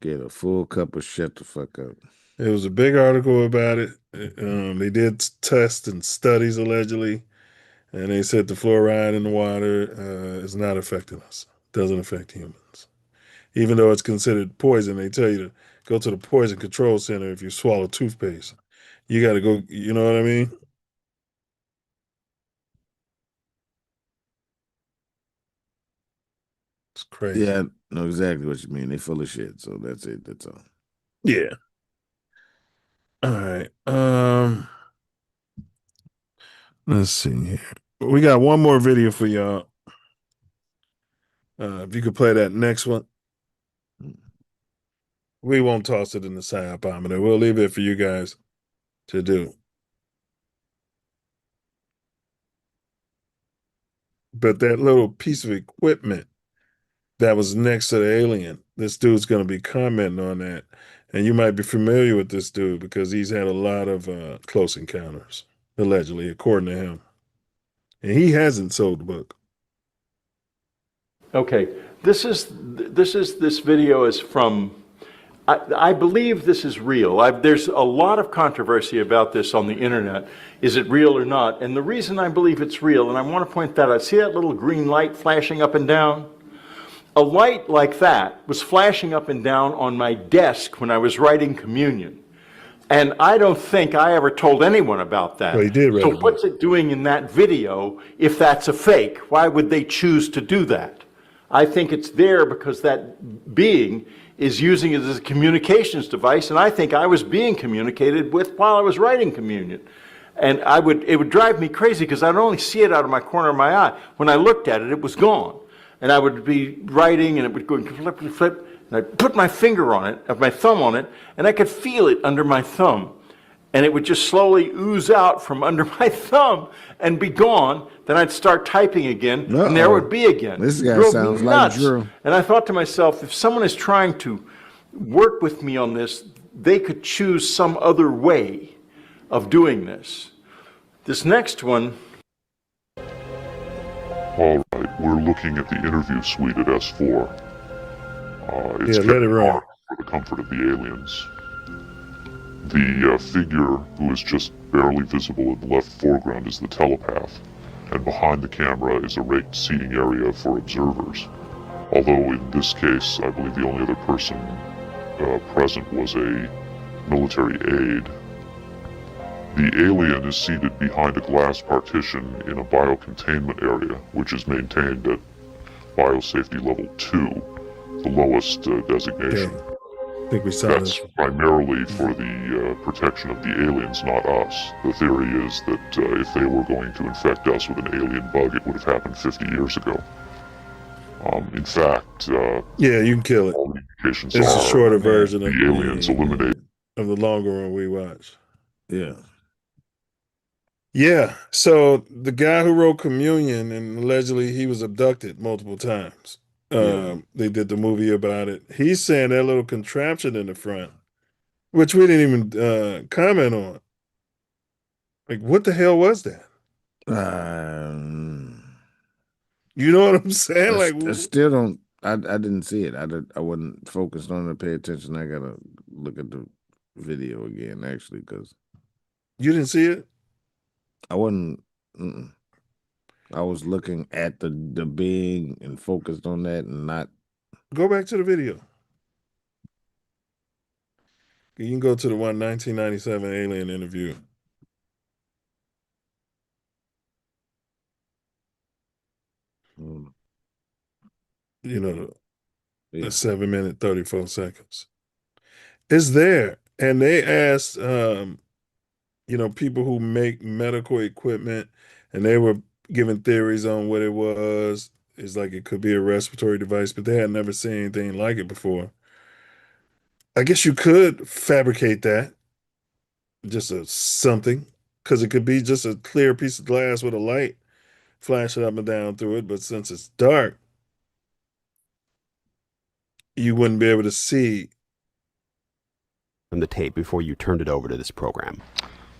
Get a full cup of shut the fuck up. It was a big article about it. They did tests and studies allegedly, and they said the fluoride in the water is not affecting us. Doesn't affect humans. Even though it's considered poison, they tell you to go to the poison control center if you swallow toothpaste. You got to go, you know what I mean? It's crazy. Yeah, I know exactly what you mean. They full of shit, so that's it. That's all. Yeah. All right. Let's see here. We got one more video for y'all. If you could play that next one. We won't toss it in the Psyopometer. We'll leave it for you guys to do. But that little piece of equipment that was next to the alien, this dude's going to be commenting on that. And you might be familiar with this dude because he's had a lot of close encounters, allegedly, according to him. And he hasn't sold the book. Okay, this video is from, I believe this is real. There's a lot of controversy about this on the internet. Is it real or not? And the reason I believe it's real, and I want to point that out, see that little green light flashing up and down? A light like that was flashing up and down on my desk when I was writing communion. And I don't think I ever told anyone about that. Well, he did, right? So what's it doing in that video if that's a fake? Why would they choose to do that? I think it's there because that being is using it as a communications device, and I think I was being communicated with while I was writing communion. And it would drive me crazy because I'd only see it out of my corner of my eye. When I looked at it, it was gone. And I would be writing and it would go flip, flip, flip, and I'd put my finger on it, my thumb on it, and I could feel it under my thumb. and it would just slowly ooze out from under my thumb and be gone. Then I'd start typing again, and there it would be again. This guy Drove sounds me like nuts. Drew. And I thought to myself, if someone is trying to work with me on this, they could choose some other way of doing this. This next one. All right, we're looking at the interview suite at S4. It's Yeah, let it run. dark for the comfort of the aliens. The figure who is just barely visible in the left foreground is the telepath, and behind the camera is a raked seating area for observers. Although in this case, I believe the only other person present was a military aide. The alien is seated behind a glass partition in a biocontainment area, which is maintained at biosafety level 2, the lowest designation. Okay. I think we saw That's this. primarily for the protection of the aliens, not us. The theory is that if they were going to infect us with an alien bug, it would have happened 50 years ago. In fact, yeah, you can kill it. all the indications It's a shorter version the of aliens eliminate. of the longer one we watched. Yeah. Yeah. So the guy who wrote Communion, and allegedly he was abducted multiple times. They did the movie about it. He's saying that little contraption in the front, which we didn't even comment on. Like, what the hell was that? You know what I'm saying? I still don't. I didn't see it. I wasn't focused on it. Pay attention. I gotta look at the video again, actually, because you didn't see it. I wasn't. I was looking at the being and focused on that, and not. Go back to the video. You can go to the 1997 alien interview. You know, Yeah. 7 minute 34 seconds. It's there, and they asked, people who make medical equipment, and they were giving theories on what it was. It's like it could be a respiratory device, but they had never seen anything like it before. I guess you could fabricate that, just something, because it could be just a clear piece of glass with a light flashing up and down through it. But since it's dark, you wouldn't be able to see from the tape before you turned it over to this program.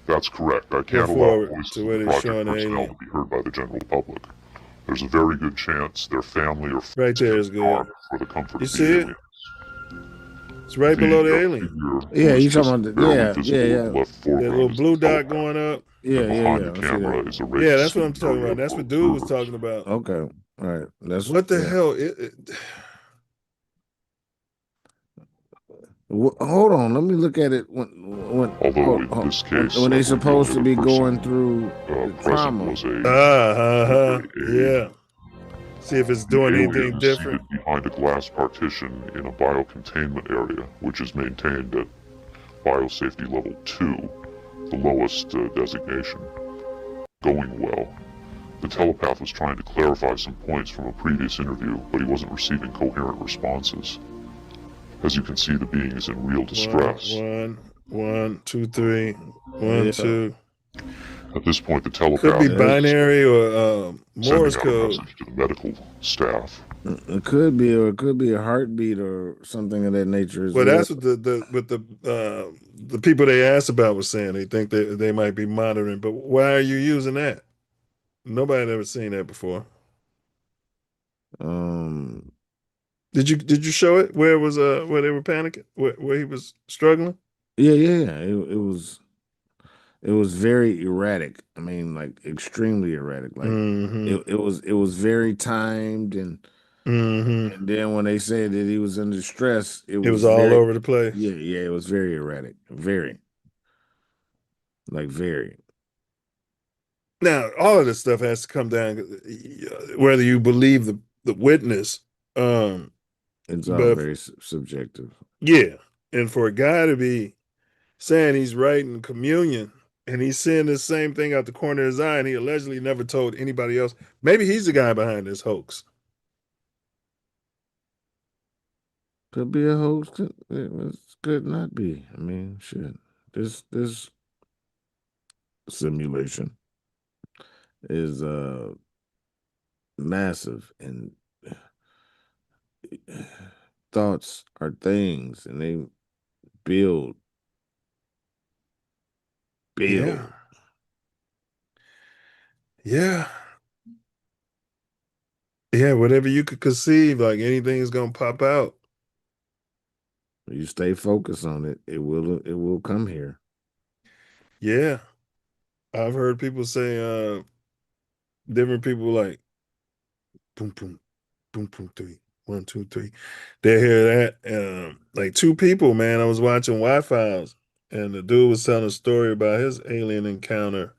That's correct. I can't allow voices of the project personnel to be heard by the general public. There's a very good chance their family or right there is good for the comfort you of see the it? aliens. It's right below the alien. Yeah, you talking about yeah. That little blue dot going up. Yeah. The camera is a yeah, that's what I'm talking about. That's what dude was talking about. Okay, all right. That's what the hell. Hold on, let me look at it. When they're supposed to be going through the trauma. Yeah. See if it's doing anything different. Behind a glass partition in a biocontainment area, which is maintained at biosafety level 2, the lowest designation. Going well. The telepath was trying to clarify some points from a previous interview, but he wasn't receiving coherent responses. As you can see, the being is in real distress. One, two, three. One, two. At this point, the telepath could be binary or Morse code to the medical staff. It could be, or it could be a heartbeat or something of that nature. Well, that's what the people they asked about was saying. They think they might be monitoring, but why are you using that? Nobody had ever seen that before. Did you show it where it was where they were panicking, where he was struggling? Yeah. It was very erratic. I mean, like extremely erratic. Like it was very timed, and then when they said that he was under stress, it was all over the place. Yeah, it was very erratic. Very. Now, all of this stuff has to come down whether you believe the witness. It's all very subjective. Yeah, and for a guy to be saying he's writing Communion and he's seeing the same thing out the corner of his eye, and he allegedly never told anybody else. Maybe he's the guy behind this hoax. Could be a hoax. It could not be. I mean, shit. This simulation is massive, and thoughts are things, and they build. Yeah. Yeah. Yeah, whatever you could conceive, like anything is gonna pop out. You stay focused on it, it will come here. Yeah. I've heard people say different people like boom boom boom boom three. 1, 2, 3. They hear that. Like two people, man. I was watching Wi-Fi's and the dude was telling a story about his alien encounter.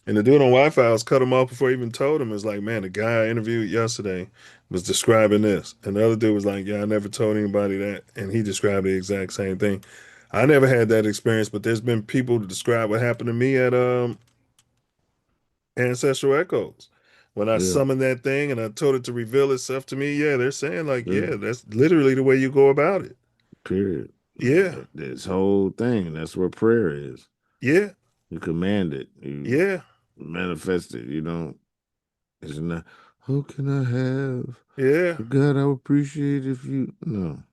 And the dude on Wi-Fi cut him off before he even told him. It's like, man, the guy I interviewed yesterday was describing this. And the other dude was like, yeah, I never told anybody that. And he described the exact same thing. I never had that experience, but there's been people to describe what happened to me at Ancestral Echoes. When I Yeah. summoned that thing and I told it to reveal itself to me, yeah, they're saying like, Yeah. yeah, that's literally the way you go about it. Period. Yeah. This whole thing, that's what prayer is. Yeah. You command it. You Yeah. manifest it. You don't. It's not. Who can I have? Yeah. God, I would appreciate if you. No.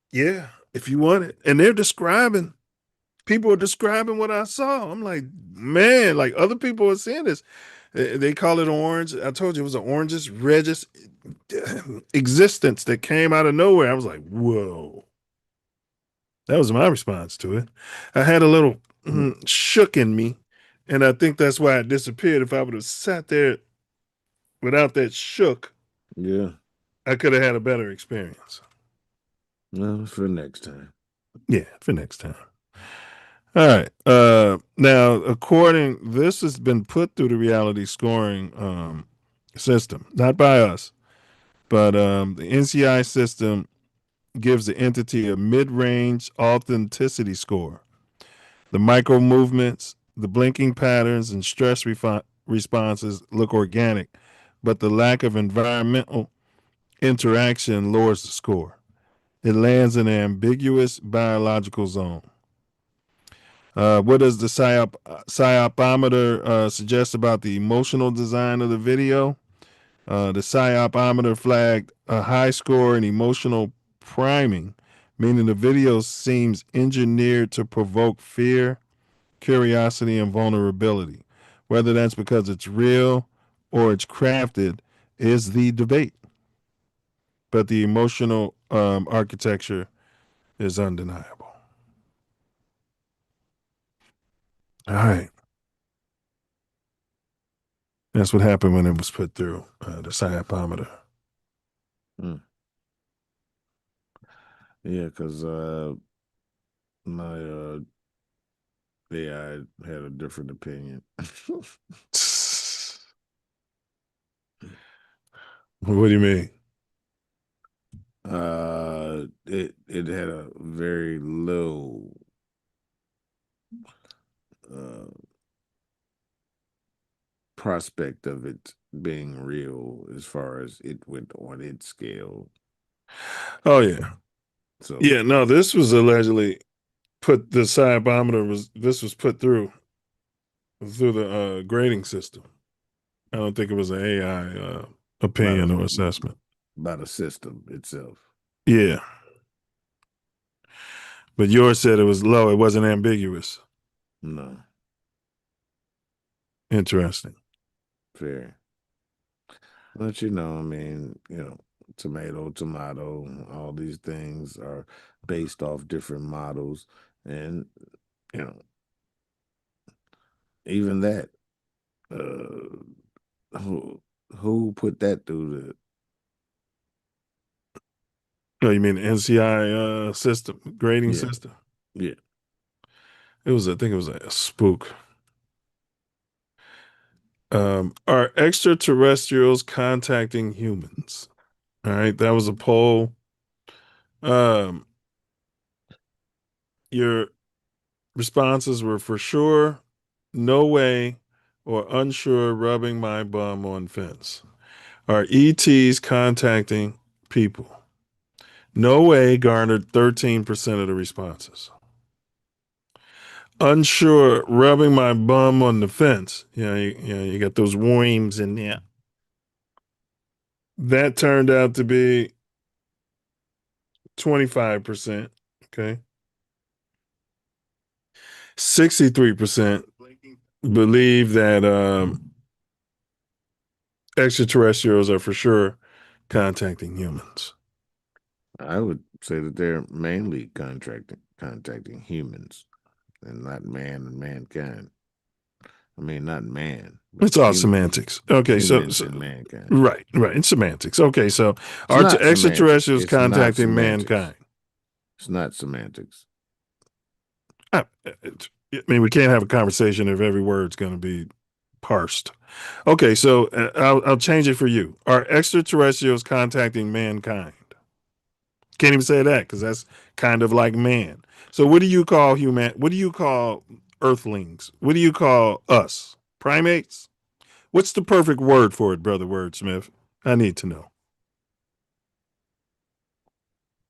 Yeah. If you want it. And they're describing. People are describing what I saw. I'm like, man, like other people are seeing this. They call it orange. I told you it was an oranges, regis existence that came out of nowhere. I was like, whoa. That was my response to it. I had a little shook in me, and I think that's why it disappeared. If I would have sat there without that shook, Yeah. I could have had a better experience. Well, for next time. Yeah, for next time. All right. Now, this has been put through the reality scoring system, not by us, but the NCI system gives the entity a mid-range authenticity score. The micro movements, the blinking patterns, and stress responses look organic, but the lack of environmental interaction lowers the score. It lands in an ambiguous biological zone. What does the psyopometer suggest about the emotional design of the video? The psyopometer flagged a high score in emotional priming, meaning the video seems engineered to provoke fear, curiosity, and vulnerability. Whether that's because it's real or it's crafted is the debate. But the emotional architecture is undeniable. All right. That's what happened when it was put through the psyopometer. Yeah, because my AI had a different opinion. What do you mean? It had a very low prospect of it being real as far as it went on its scale. Oh yeah. So yeah, no, this was allegedly put the this was put through the grading system. I don't think it was an AI opinion or assessment. By the system itself. Yeah. But yours said it was low. It wasn't ambiguous. No. Interesting. Fair. But I mean, tomato, all these things are based off different models. And, even that, who put that through the... Oh, you mean the NCI system, grading system? Yeah. I think it was a spook. Are extraterrestrials contacting humans? All right, that was a poll. Your responses were for sure, no way, or unsure, rubbing my bum on fence. Are ETs contacting people? No way garnered 13% of the responses. Unsure, rubbing my bum on the fence. You got those worms in there. That turned out to be 25%. Okay. 63% believe that extraterrestrials are for sure contacting humans. I would say that they're mainly contacting humans and not man and mankind. I mean, not man. It's all semantics. Okay, so and mankind. right. It's semantics. Okay, so are extraterrestrials contacting mankind? It's not semantics. I mean, we can't have a conversation if every word's going to be parsed. Okay, so I'll change it for you. Are extraterrestrials contacting mankind? Can't even say that because that's kind of like man. So what do you call human? What do you call earthlings? What do you call us? Primates? What's the perfect word for it, Brother Wordsmith? I need to know.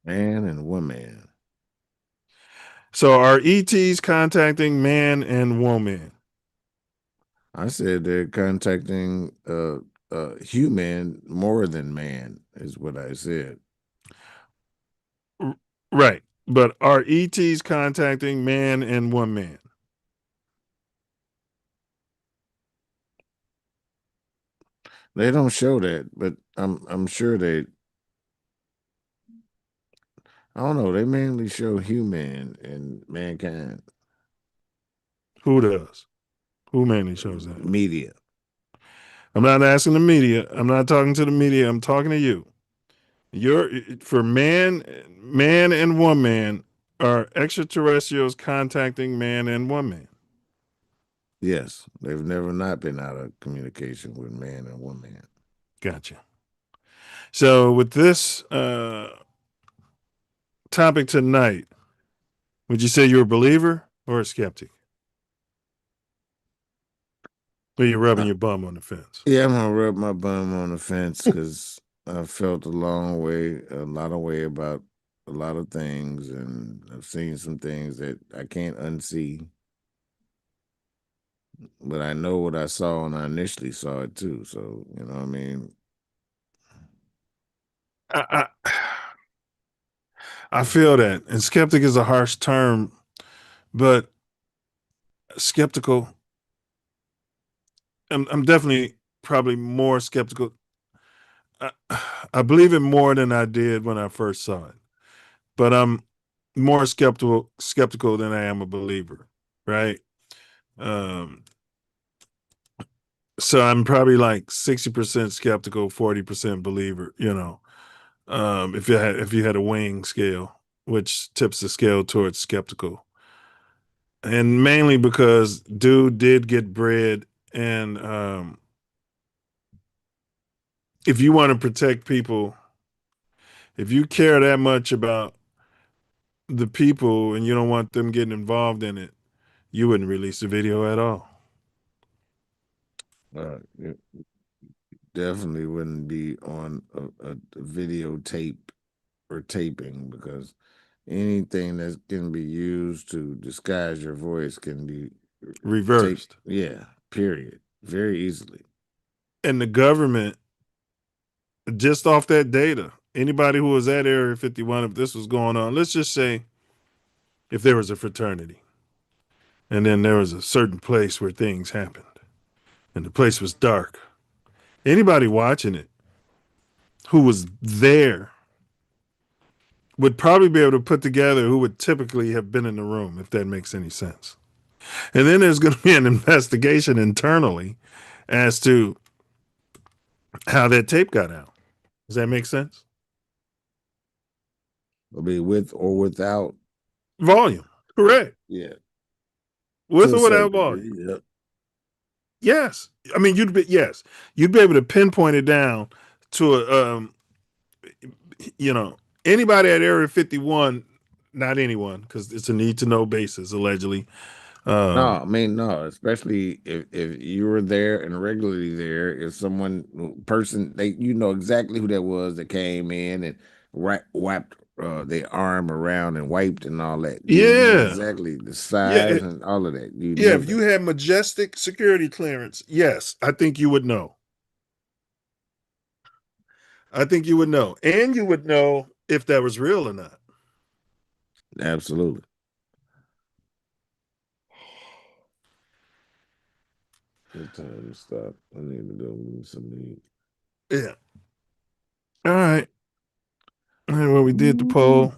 Man and woman. So are ETs contacting man and woman? I said they're contacting human more than man, is what I said. Right. But are ETs contacting man and woman? They don't show that, but I'm sure they. I don't know. They mainly show human and mankind. Who does? Who mainly shows that? Media. I'm not asking the media. I'm not talking to the media. I'm talking to you. You're for man and woman. Are extraterrestrials contacting man and woman? Yes, they've never not been out of communication with man and woman. Gotcha. So with this topic tonight, would you say you're a believer or a skeptic? Or you're rubbing your bum on the fence? Yeah, I'm gonna rub my bum on the fence because I felt a lot of way about a lot of things, and I've seen some things that I can't unsee. But I know what I saw, and I initially saw it too. So you know what I mean. I feel that, and skeptic is a harsh term, but skeptical. I'm definitely probably more skeptical. I believe it more than I did when I first saw it, but I'm more skeptical than I am a believer, right? So I'm probably like 60% skeptical, 40% believer. If you had a weighing scale, which tips the scale towards skeptical, and mainly because dude did get bread, and if you want to protect people, if you care that much about the people and you don't want them getting involved in it, you wouldn't release the video at all. It definitely wouldn't be on a videotape or taping, because anything that can be used to disguise your voice can be Reversed. Yeah, period. Very easily. And the government, just off that data, anybody who was at Area 51, if this was going on, let's just say if there was a fraternity and then there was a certain place where things happened and the place was dark, anybody watching it who was there would probably be able to put together who would typically have been in the room, if that makes any sense. And then there's going to be an investigation internally as to how that tape got out. Does that make sense? It'll be with or without volume. Correct. Yeah. With or without volume. Yep. Yes. I mean, you'd be able to pinpoint it down to anybody at Area 51, not anyone, because it's a need to know basis, allegedly. No, especially if you were there and regularly there, if person, you know exactly who that was that came in and their arm around and wiped and all that. You know Yeah. exactly the size and all of that. You Yeah, know if that. you had majestic security clearance, yes, I think you would know. I think you would know. And you would know if that was real or not. Absolutely. What time to stop? I need to go some. Yeah. All right. And when we did the poll,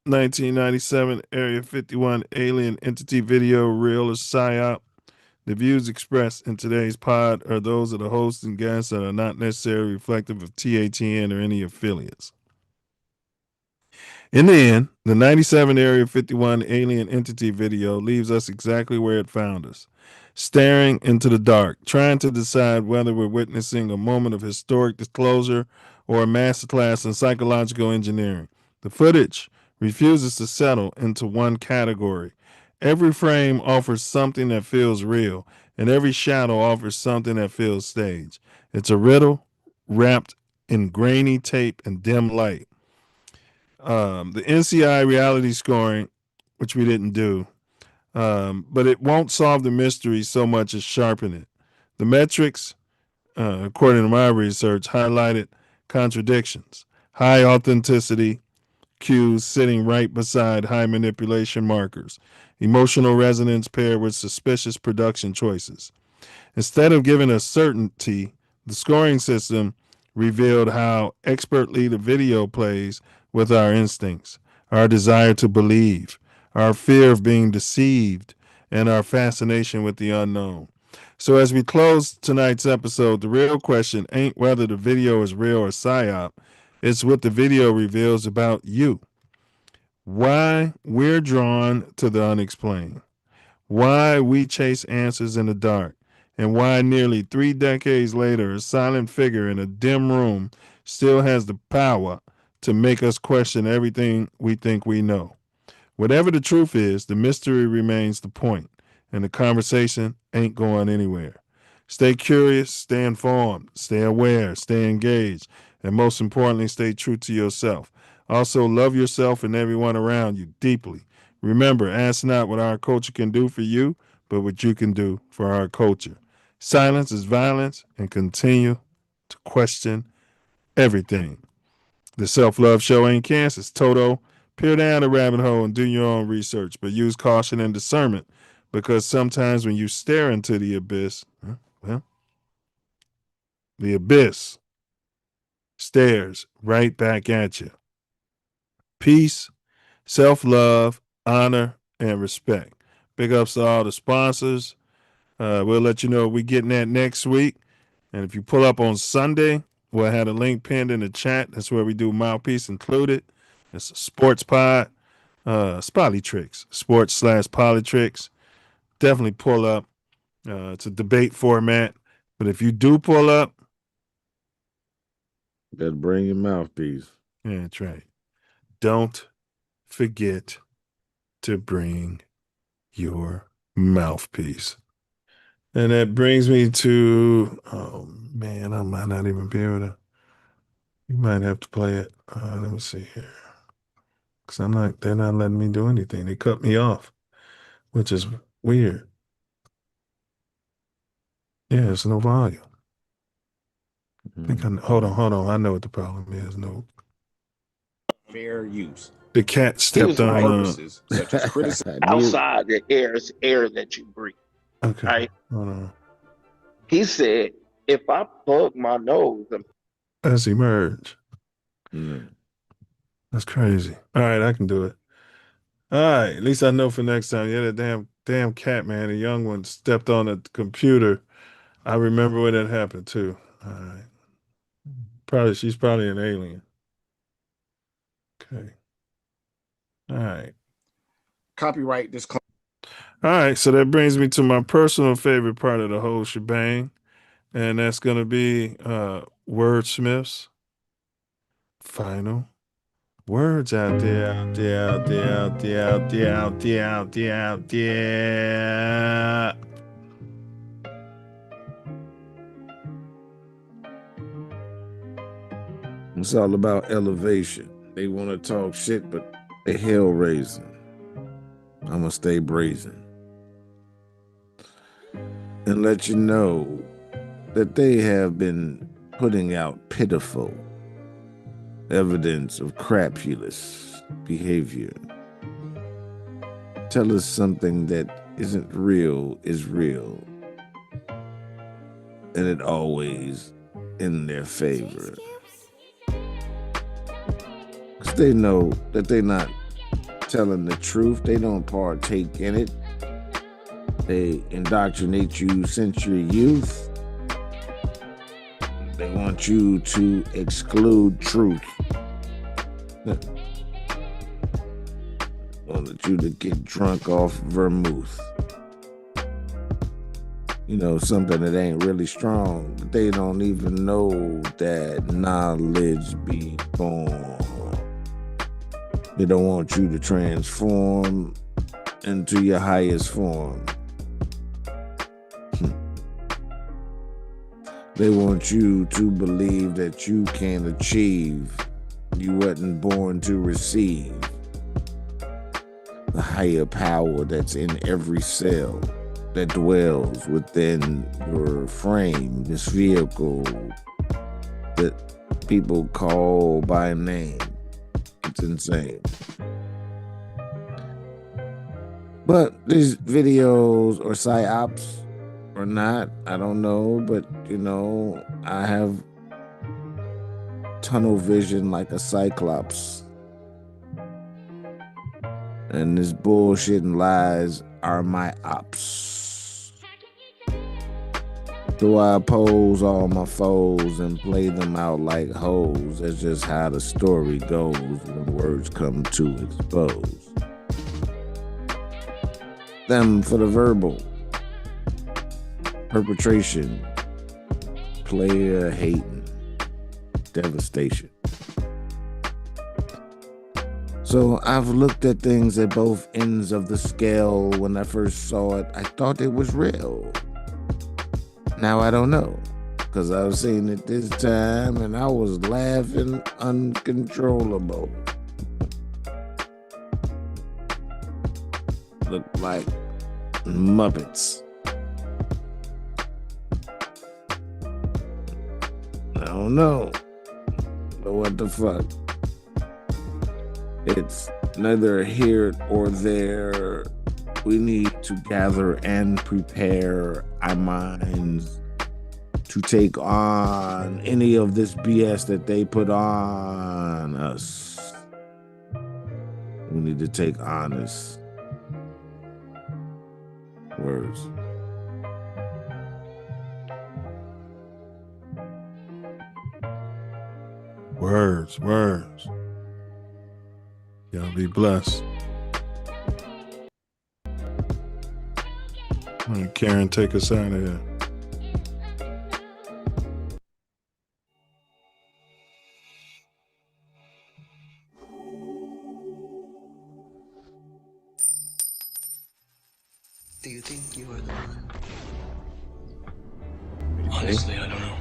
1997 Area 51 alien entity video, real or psyop? The views expressed in today's pod are those of the hosts and guests that are not necessarily reflective of TATN or any affiliates. In the end, the 97 Area 51 alien entity video leaves us exactly where it found us, staring into the dark, trying to decide whether we're witnessing a moment of historic disclosure or a masterclass in psychological engineering. The footage refuses to settle into one category. Every frame offers something that feels real, and every shadow offers something that feels staged. It's a riddle wrapped in grainy tape and dim light. The NCI Reality Scoring, which we didn't do, but it won't solve the mystery so much as sharpen it. The metrics, according to my research, highlighted contradictions, high authenticity cues sitting right beside high manipulation markers, emotional resonance paired with suspicious production choices. Instead of giving us certainty, the scoring system revealed how expertly the video plays with our instincts, our desire to believe, our fear of being deceived, and our fascination with the unknown. So, as we close tonight's episode, the real question ain't whether the video is real or psyop, it's what the video reveals about you. Why we're drawn to the unexplained, why we chase answers in the dark, and why nearly 3 decades later, a silent figure in a dim room still has the power to make us question everything we think we know. Whatever the truth is, the mystery remains the point, and the conversation ain't going anywhere. Stay curious, stay informed, stay aware, stay engaged, and most importantly, stay true to yourself. Also, love yourself and everyone around you deeply. Remember, ask not what our culture can do for you, but what you can do for our culture. Silence is violence, and continue to question everything. The Self Love Show ain't cancer. It's Toto. Peer down the rabbit hole and do your own research, but use caution and discernment because sometimes when you stare into the abyss, well, the abyss stares right back at you. Peace, self love, honor, and respect. Big ups to all the sponsors. We'll let you know what we're getting at next week. And if you pull up on Sunday, we'll have a link pinned in the chat. That's where we do Mouthpiece Included. It's a sports pod. Tricks, sports/politics. Definitely pull up. It's a debate format. But if you do pull up, better bring your mouthpiece. Yeah, that's right. Don't forget to bring your mouthpiece. And that brings me to, oh man, I might not even be able to. You might have to play it. Let me see here. Because they're not letting me do anything. They cut me off, which is weird. Yeah, there's no volume. Hold on. I know what the problem is. No. Fair use. The cat stepped on purposes such as criticism outside the air that you breathe. Okay. Right? Hold on. He said, if I plug my nose, Let's emerge. That's crazy. All right, I can do it. All right, at least I know for next time. Yeah, that damn cat, man. The young one stepped on the computer. I remember when that happened too. All right. She's probably an alien. Okay. All right. Copyright disclaimer. All right, so that brings me to my personal favorite part of the whole shebang, and that's gonna be wordsmiths. Final words out there, out there, out there, out there, out there, out there, out there, out there. It's all about elevation. They want to talk shit, but they hell raising. I'm gonna stay brazen and let you know that they have been putting out pitiful evidence of crapulous behavior. Tell us something that isn't real is real, and it always in their favor. Because they know that they're not telling the truth. They don't partake in it. They indoctrinate you since your youth. They want you to exclude truth. Wanted you to get drunk off vermouth. You know, something that ain't really strong. But they don't even know that knowledge be born. They don't want you to transform into your highest form. They want you to believe that you can achieve. You wasn't born to receive. The higher power that's in every cell that dwells within your frame, this vehicle that people call by name. It's insane. But these videos or psyops or not, I don't know, but you know, I have tunnel vision like a cyclops. And this bullshit and lies are my ops. So I oppose all my foes and play them out like hoes. That's just how the story goes when words come to expose them for the verbal perpetration, player hating, devastation. So I've looked at things at both ends of the scale. When I first saw it, I thought it was real. Now I don't know, because I was seeing it this time and I was laughing uncontrollable. Look like Muppets. I don't know, but what the fuck? It's neither here or there. We need to gather and prepare our minds to take on any of this BS that they put on us. We need to take honest words. Words. Y'all be blessed. All right, Karen, take us out of here. Do you think you are the one? Honestly, I don't know.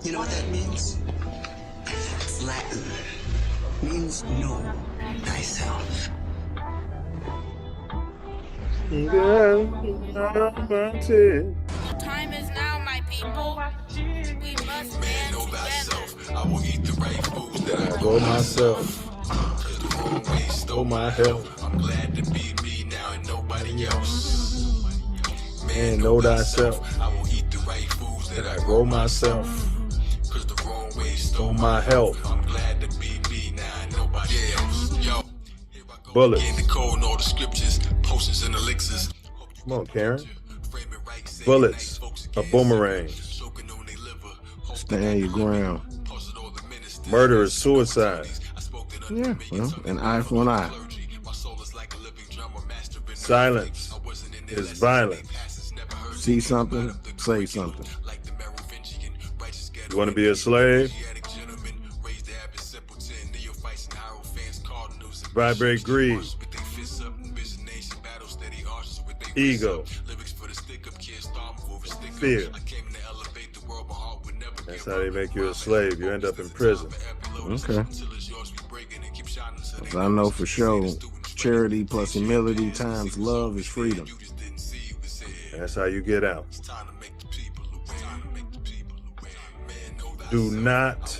You know what that means? It's Latin. Means know thyself. Time is now, my people. We must man know thyself. I will eat the right foods that I grow myself. Cause the wrong way stole my health. I'm glad to be me now and nobody else. Man, know thyself. I will eat the right foods that I grow myself. Cause the wrong way stole my health. I'm glad to be me now and nobody else. Yo, here I go. Bullets. Getting the code and all the scriptures, potions and elixirs. Come on, Karen. Bullets, a boomerang. Stand your ground. Murder is suicide. Yeah, well, an eye for an eye. Silence is violence. See something, say something. You want to be a slave? Vibrate greed, ego, fear. That's how they make you a slave. You end up in prison. Okay. 'Cause I know for sure charity plus humility times love is freedom. That's how you get out. Do not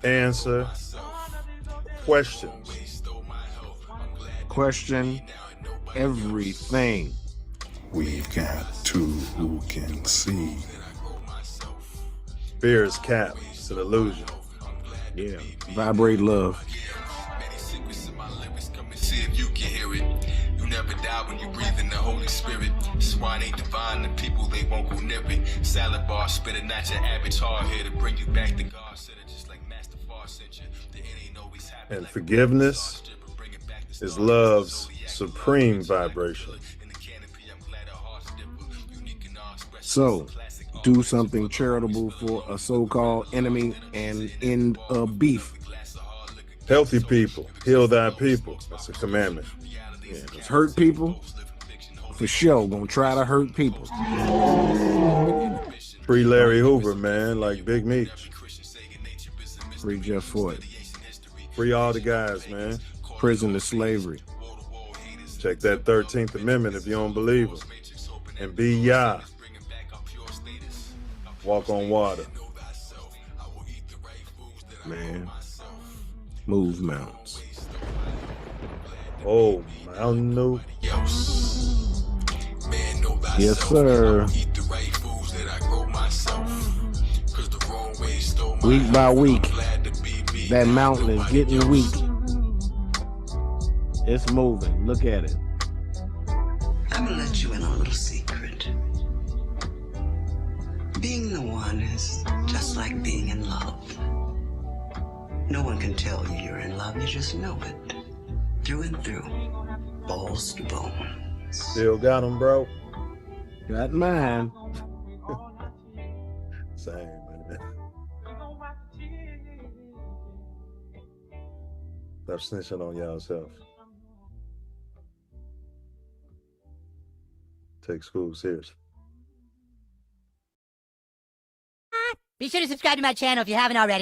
answer questions. Question everything. We've got two who can see. Fear is cap. It's an illusion. Yeah. Vibrate love. See if you can hear it. You never die when you breathe in the Holy Spirit. Swine ain't divine, the people they won't go near it. Salad bar, spit a not your average hard here to bring you back to God. Said it just like Master Far sent you. The end ain't always happy. And forgiveness is love's supreme vibration. So, do something charitable for a so-called enemy and end a beef. Healthy people, heal thy people. That's a commandment. Yeah, just hurt people, for sure, gonna try to hurt people. Free Larry Hoover, man, like Big Meech. Free Jeff Ford. Free all the guys, man. Prison to slavery. Check that 13th Amendment if you don't believe them. And be Yah. Walk on water. Man. Move mountains. Oh, Mountain Dew. Yes, sir. Week by week, that mountain is getting weak. It's moving. Look at it. I'm gonna let you in on a little secret. Being the one is just like being in love. No one can tell you you're in love, you just know it. Through and through. Balls to bones. Still got them, bro. Got mine. Same, man. Stop snitching on y'allself. Take school serious. Be sure to subscribe to my channel if you haven't already.